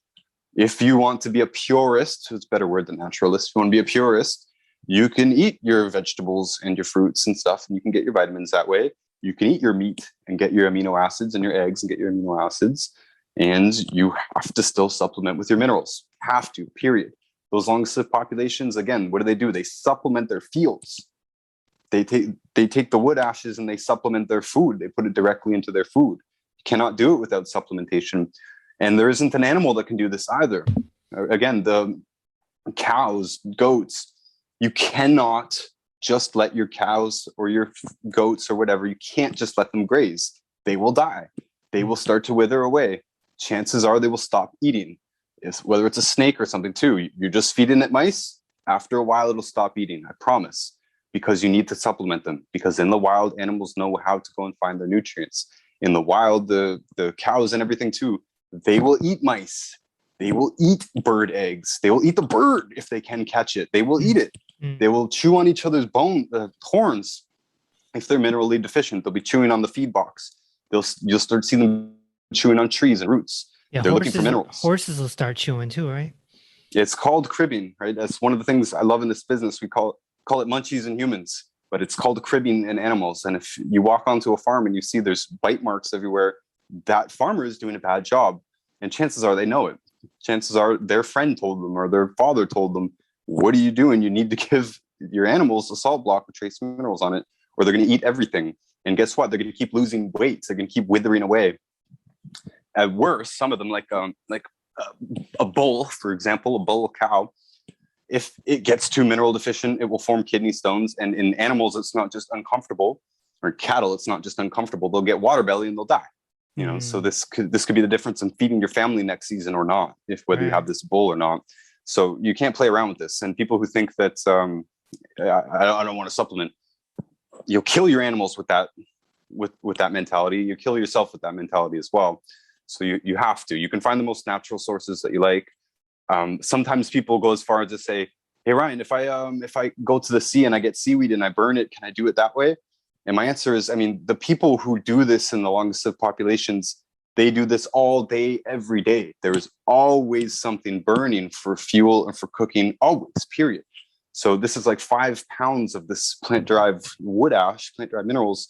If you want to be a purist, it's a better word than naturalist. If you want to be a purist, you can eat your vegetables and your fruits and stuff, and you can get your vitamins that way. You can eat your meat and get your amino acids, and your eggs and get your amino acids. And you have to still supplement with your minerals. Have to, period. Those long-lived populations, again, what do? They supplement their fields. They take the wood ashes and they supplement their food. They put it directly into their food. You cannot do it without supplementation. And there isn't an animal that can do this either. Again, the cows, goats, you cannot just let your cows or your goats or whatever, you can't just let them graze. They will die. They will start to wither away. Chances are they will stop eating. Whether it's a snake or something too, you're just feeding it mice. After a while, it'll stop eating, I promise, because you need to supplement them. Because in the wild, animals know how to go and find their nutrients. In the wild, the cows and everything too, they will eat mice. They will eat bird eggs. They will eat the bird if they can catch it. They will eat it. They will chew on each other's horns. If they're minerally deficient, they'll be chewing on the feed box. You'll start seeing them chewing on trees and roots. Yeah, they're looking for minerals. Horses will start chewing too, right? It's called cribbing, right? That's one of the things I love in this business. We call it munchies in humans, but it's called cribbing in animals. And if you walk onto a farm and you see there's bite marks everywhere, that farmer is doing a bad job. And chances are they know it. Chances are their friend told them or their father told them, what are you doing? You need to give your animals a salt block with trace minerals on it, or they're going to eat everything. And guess what? They're going to keep losing weight. They're going to keep withering away. At worst, some of them, like a bull, for example, a bull cow, if it gets too mineral deficient, it will form kidney stones. And in animals, it's not just uncomfortable, or cattle, it's not just uncomfortable. They'll get water belly and they'll die. You know, so this could be the difference in feeding your family next season or not, whether you have this bull or not. So you can't play around with this. And people who think that I don't want to supplement, you'll kill your animals with that mentality. You kill yourself with that mentality as well. So you have to. You can find the most natural sources that you like. Sometimes people go as far as to say, "Hey Ryan, if I go to the sea and I get seaweed and I burn it, can I do it that way?" And my answer is, I mean, the people who do this in the longest lived populations, they do this all day, every day. There is always something burning for fuel and for cooking, always, period. So this is like 5 pounds of this plant-derived wood ash, plant-derived minerals,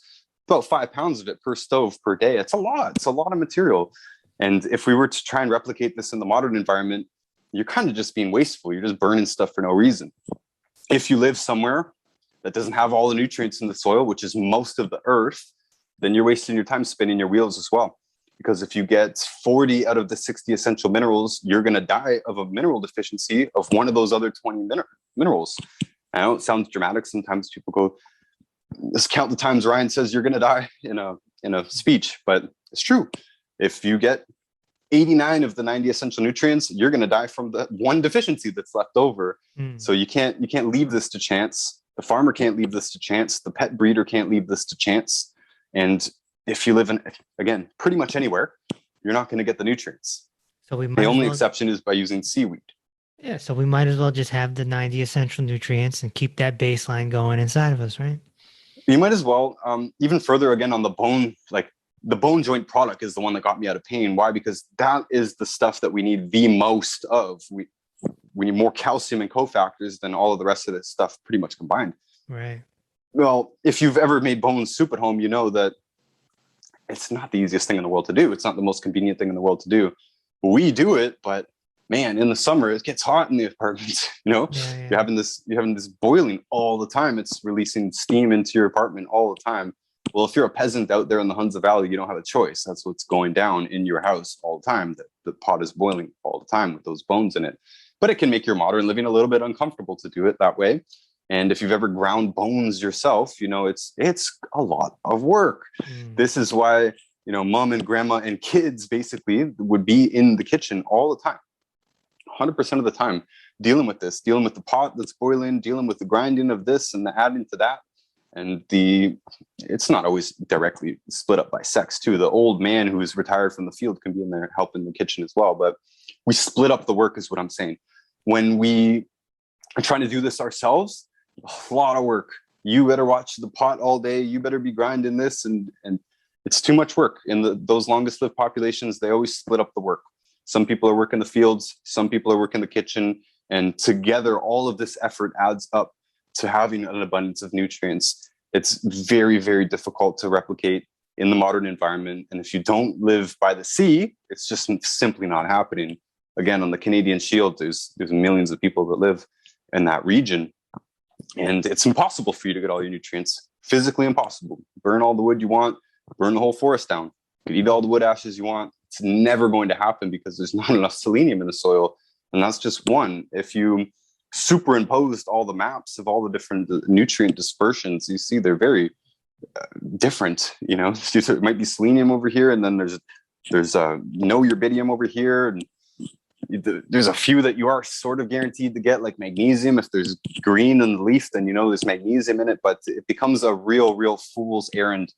about 5 pounds of it per stove per day. It's a lot. It's a lot of material. And if we were to try and replicate this in the modern environment, you're kind of just being wasteful. You're just burning stuff for no reason. If you live somewhere that doesn't have all the nutrients in the soil, which is most of the earth, then you're wasting your time spinning your wheels as well. Because if you get 40 out of the 60 essential minerals, you're going to die of a mineral deficiency of one of those other 20 minerals. I know it sounds dramatic. Sometimes people go, let's count the times Ryan says you're going to die in a speech, but it's true. If you get 89 of the 90 essential nutrients, you're going to die from the one deficiency that's left over. So you can't leave this to chance. The farmer can't leave this to chance. The pet breeder can't leave this to chance. And if you live in, again, pretty much anywhere, you're not going to get the nutrients. So the only exception is by using seaweed. Yeah, so we might as well just have the 90 essential nutrients and keep that baseline going inside of us, right? You might as well. Even further, again, on the bone, like the bone joint product is the one that got me out of pain. Why? Because that is the stuff that we need the most of. We need more calcium and cofactors than all of the rest of this stuff pretty much combined. Right. Well, if you've ever made bone soup at home, you know that it's not the easiest thing in the world to do. It's not the most convenient thing in the world to do. We do it, but man, in the summer, it gets hot in the apartment. You're having this boiling all the time. It's releasing steam into your apartment all the time. Well, if you're a peasant out there in the Hunza Valley, you don't have a choice. That's what's going down in your house all the time. The pot is boiling all the time with those bones in it. But it can make your modern living a little bit uncomfortable to do it that way. And if you've ever ground bones yourself, you know, it's a lot of work. This is why, you know, mom and grandma and kids basically would be in the kitchen all the time, 100% of the time, dealing with this, dealing with the pot that's boiling, dealing with the grinding of this and the adding to that. And it's not always directly split up by sex too. The old man who's retired from the field can be in there helping the kitchen as well. But we split up the work is what I'm saying. when we are trying to do this ourselves, a lot of work. You better watch the pot all day. You better be grinding this, and it's too much work. In those longest lived populations, they always split up the work. Some people are working the fields, some people are working the kitchen, and together all of this effort adds up to having an abundance of nutrients. It's very, very difficult to replicate in the modern environment. And if you don't live by the sea, it's just simply not happening. Again, on the Canadian Shield, there's millions of people that live in that region. And it's impossible for you to get all your nutrients. Physically impossible. Burn all the wood you want, burn the whole forest down. You can eat all the wood ashes you want. It's never going to happen because there's not enough selenium in the soil. And that's just one. If you superimposed all the maps of all the different nutrient dispersions, you see they're very different. You know, there might be selenium over here, and then there's no urbidium over here, and there's a few that you are sort of guaranteed to get, like magnesium. If there's green in the leaf, then you know there's magnesium in it, but it becomes a real fool's errand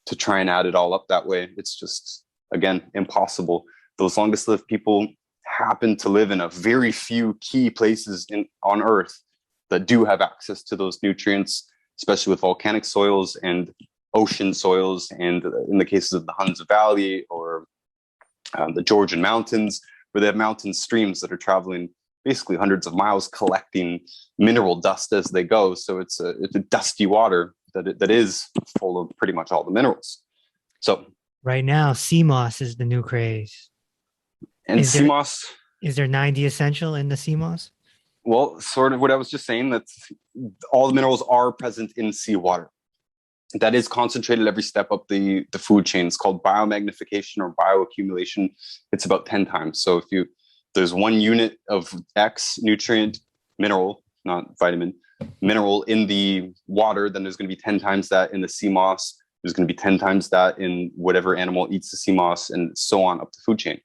to try and add it all up that way. It's just, again, impossible. Those longest lived people happen to live in a very few key places on Earth that do have access to those nutrients, especially with volcanic soils and ocean soils. And in the cases of the Hunza Valley or the Georgian mountains, where they have mountain streams that are traveling basically hundreds of miles collecting mineral dust as they go. So it's a dusty water that is full of pretty much all the minerals. So right now, sea moss is the new craze. And sea moss. Is there 90 essential in the sea moss? Well, sort of what I was just saying, that all the minerals are present in seawater. That is concentrated every step up the food chain. It's called biomagnification or bioaccumulation. It's about 10 times. So if there's 1 unit of X nutrient, mineral, not vitamin, mineral in the water, then there's going to be 10 times that in the sea moss. There's going to be 10 times that in whatever animal eats the sea moss, and so on up the food chain.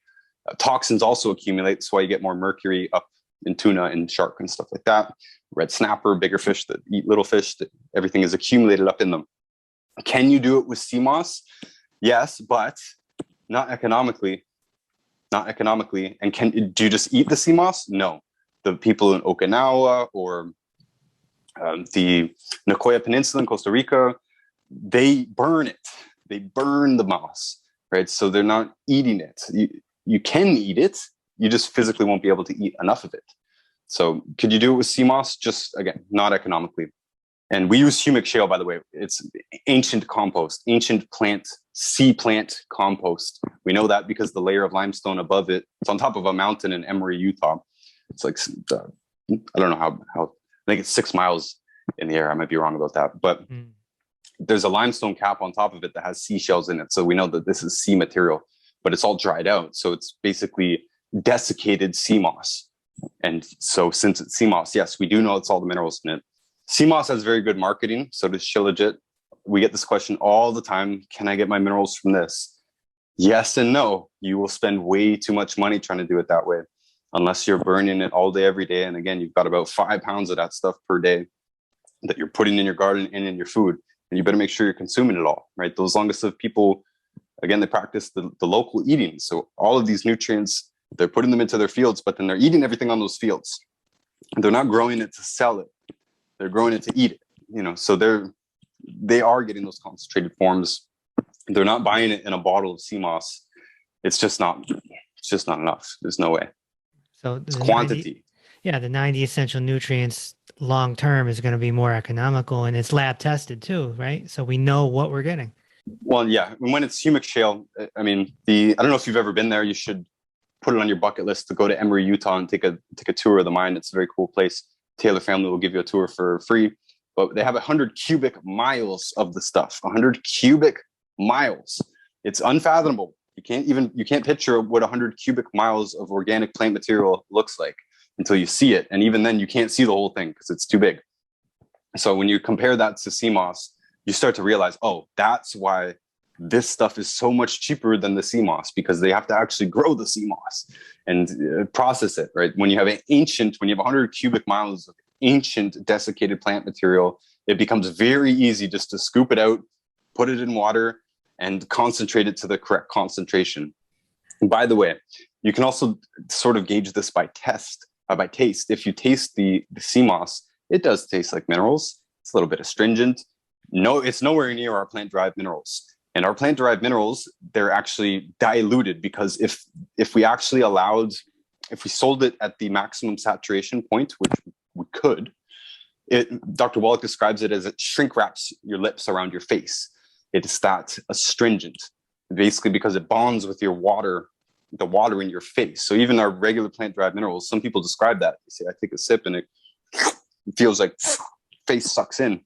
Toxins also accumulate. That's why you get more mercury up in tuna and shark and stuff like that. Red snapper, bigger fish that eat little fish, everything is accumulated up in them. Can you do it with sea moss? Yes, but not economically. Not economically. And do you just eat the sea moss? No. The people in Okinawa or the Nicoya Peninsula in Costa Rica, they burn it. They burn the moss, right? So they're not eating it. You can eat it. You just physically won't be able to eat enough of it. So could you do it with sea moss? Just, again, not economically. And we use humic shale, by the way. It's ancient compost, ancient sea plant compost. We know that because the layer of limestone above it, it's on top of a mountain in Emory, Utah. It's like, I don't know how I think it's 6 miles in the air. I might be wrong about that. But there's a limestone cap on top of it that has seashells in it. So we know that this is sea material, but it's all dried out. So it's basically desiccated sea moss. And so since it's sea moss, yes, we do know it's all the minerals in it. Sea moss has very good marketing. So does Shilajit. We get this question all the time. Can I get my minerals from this? Yes and no. You will spend way too much money trying to do it that way, unless you're burning it all day, every day. And again, you've got about 5 pounds of that stuff per day that you're putting in your garden and in your food. And you better make sure you're consuming it all, right? Those longest lived people, again, they practice the local eating. So all of these nutrients, they're putting them into their fields, but then they're eating everything on those fields. They're not growing it to sell it. They're growing it to eat it, you know, so they are getting those concentrated forms. They're not buying it in a bottle of sea moss. It's just not enough. There's no way. So it's quantity. The 90 essential nutrients long term is going to be more economical, and it's lab tested too, right? So we know what we're getting. Well, yeah. When it's humic shale, I mean, I don't know if you've ever been there. You should put it on your bucket list to go to Emory, Utah, and take a tour of the mine. It's a very cool place. Taylor family will give you a tour for free, but they have 100 cubic miles of the stuff. 100 cubic miles. It's unfathomable. You can't picture what 100 cubic miles of organic plant material looks like until you see it. And even then you can't see the whole thing because it's too big. So when you compare that to sea moss, you start to realize, oh, that's why this stuff is so much cheaper than the sea moss, because they have to actually grow the sea moss and process it, right? When you have 100 cubic miles of ancient desiccated plant material, it becomes very easy just to scoop it out, put it in water, and concentrate it to the correct concentration. And by the way, you can also sort of gauge this by test. by taste. If you taste the sea moss, it does taste like minerals. It's a little bit astringent. No, it's nowhere near our plant-derived minerals. And our plant-derived minerals, they're actually diluted, because if we actually if we sold it at the maximum saturation point, which we could, Dr. Wallick describes it as it shrink wraps your lips around your face. It is that astringent, basically because it bonds with your water, the water in your face. So even our regular plant-derived minerals, some people describe that. They say, I take a sip and it feels like face sucks in,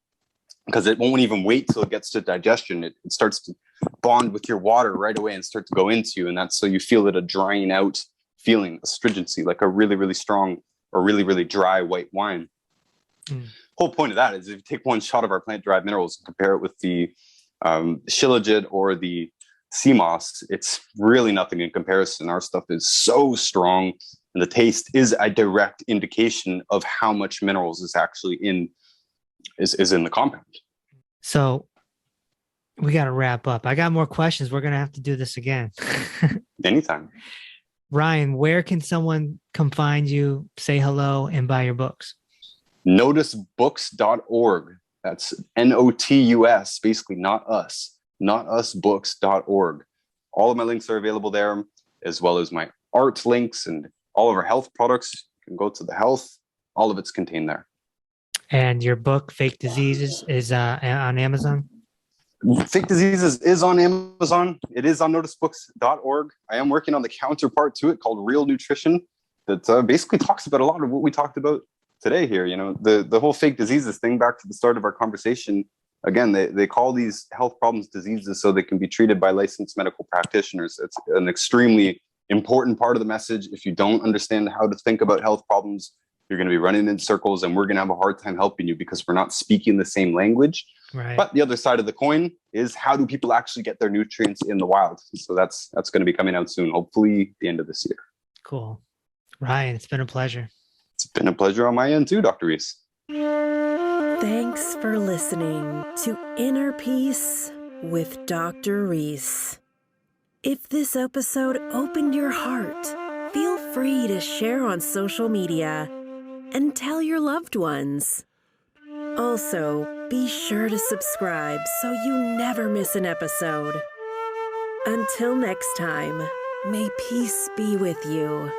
because it won't even wait till it gets to digestion. It starts to bond with your water right away and start to go into you. And that's so you feel it a drying out feeling, astringency, like a really, really strong or really, really dry white wine. Whole point of that is if you take one shot of our plant-derived minerals and compare it with the shilajit or the sea moss, it's really nothing in comparison. Our stuff is so strong, and the taste is a direct indication of how much minerals is actually in the compound. So we got to wrap up. I got more questions. We're going to have to do this again. Anytime. Ryan, where can someone come find you, say hello, and buy your books? Noticebooks.org. That's NOTUS, basically notusbooks.org. All of my links are available there, as well as my art links and all of our health products. You can go to the health. All of it's contained there. And your book, Fake Diseases, is on Amazon? Fake Diseases is on Amazon. It is on noticebooks.org. I am working on the counterpart to it called Real Nutrition that basically talks about a lot of what we talked about today here. You know, the whole fake diseases thing, back to the start of our conversation. Again, they call these health problems diseases so they can be treated by licensed medical practitioners. It's an extremely important part of the message. If you don't understand how to think about health problems, you're going to be running in circles, and we're going to have a hard time helping you because we're not speaking the same language. Right. But the other side of the coin is, how do people actually get their nutrients in the wild? So that's going to be coming out soon, hopefully the end of this year. Cool. Ryan, it's been a pleasure. It's been a pleasure on my end too, Dr. Reese. Thanks for listening to Inner Peace with Dr. Reese. If this episode opened your heart, feel free to share on social media and tell your loved ones. Also, be sure to subscribe so you never miss an episode. Until next time, may peace be with you.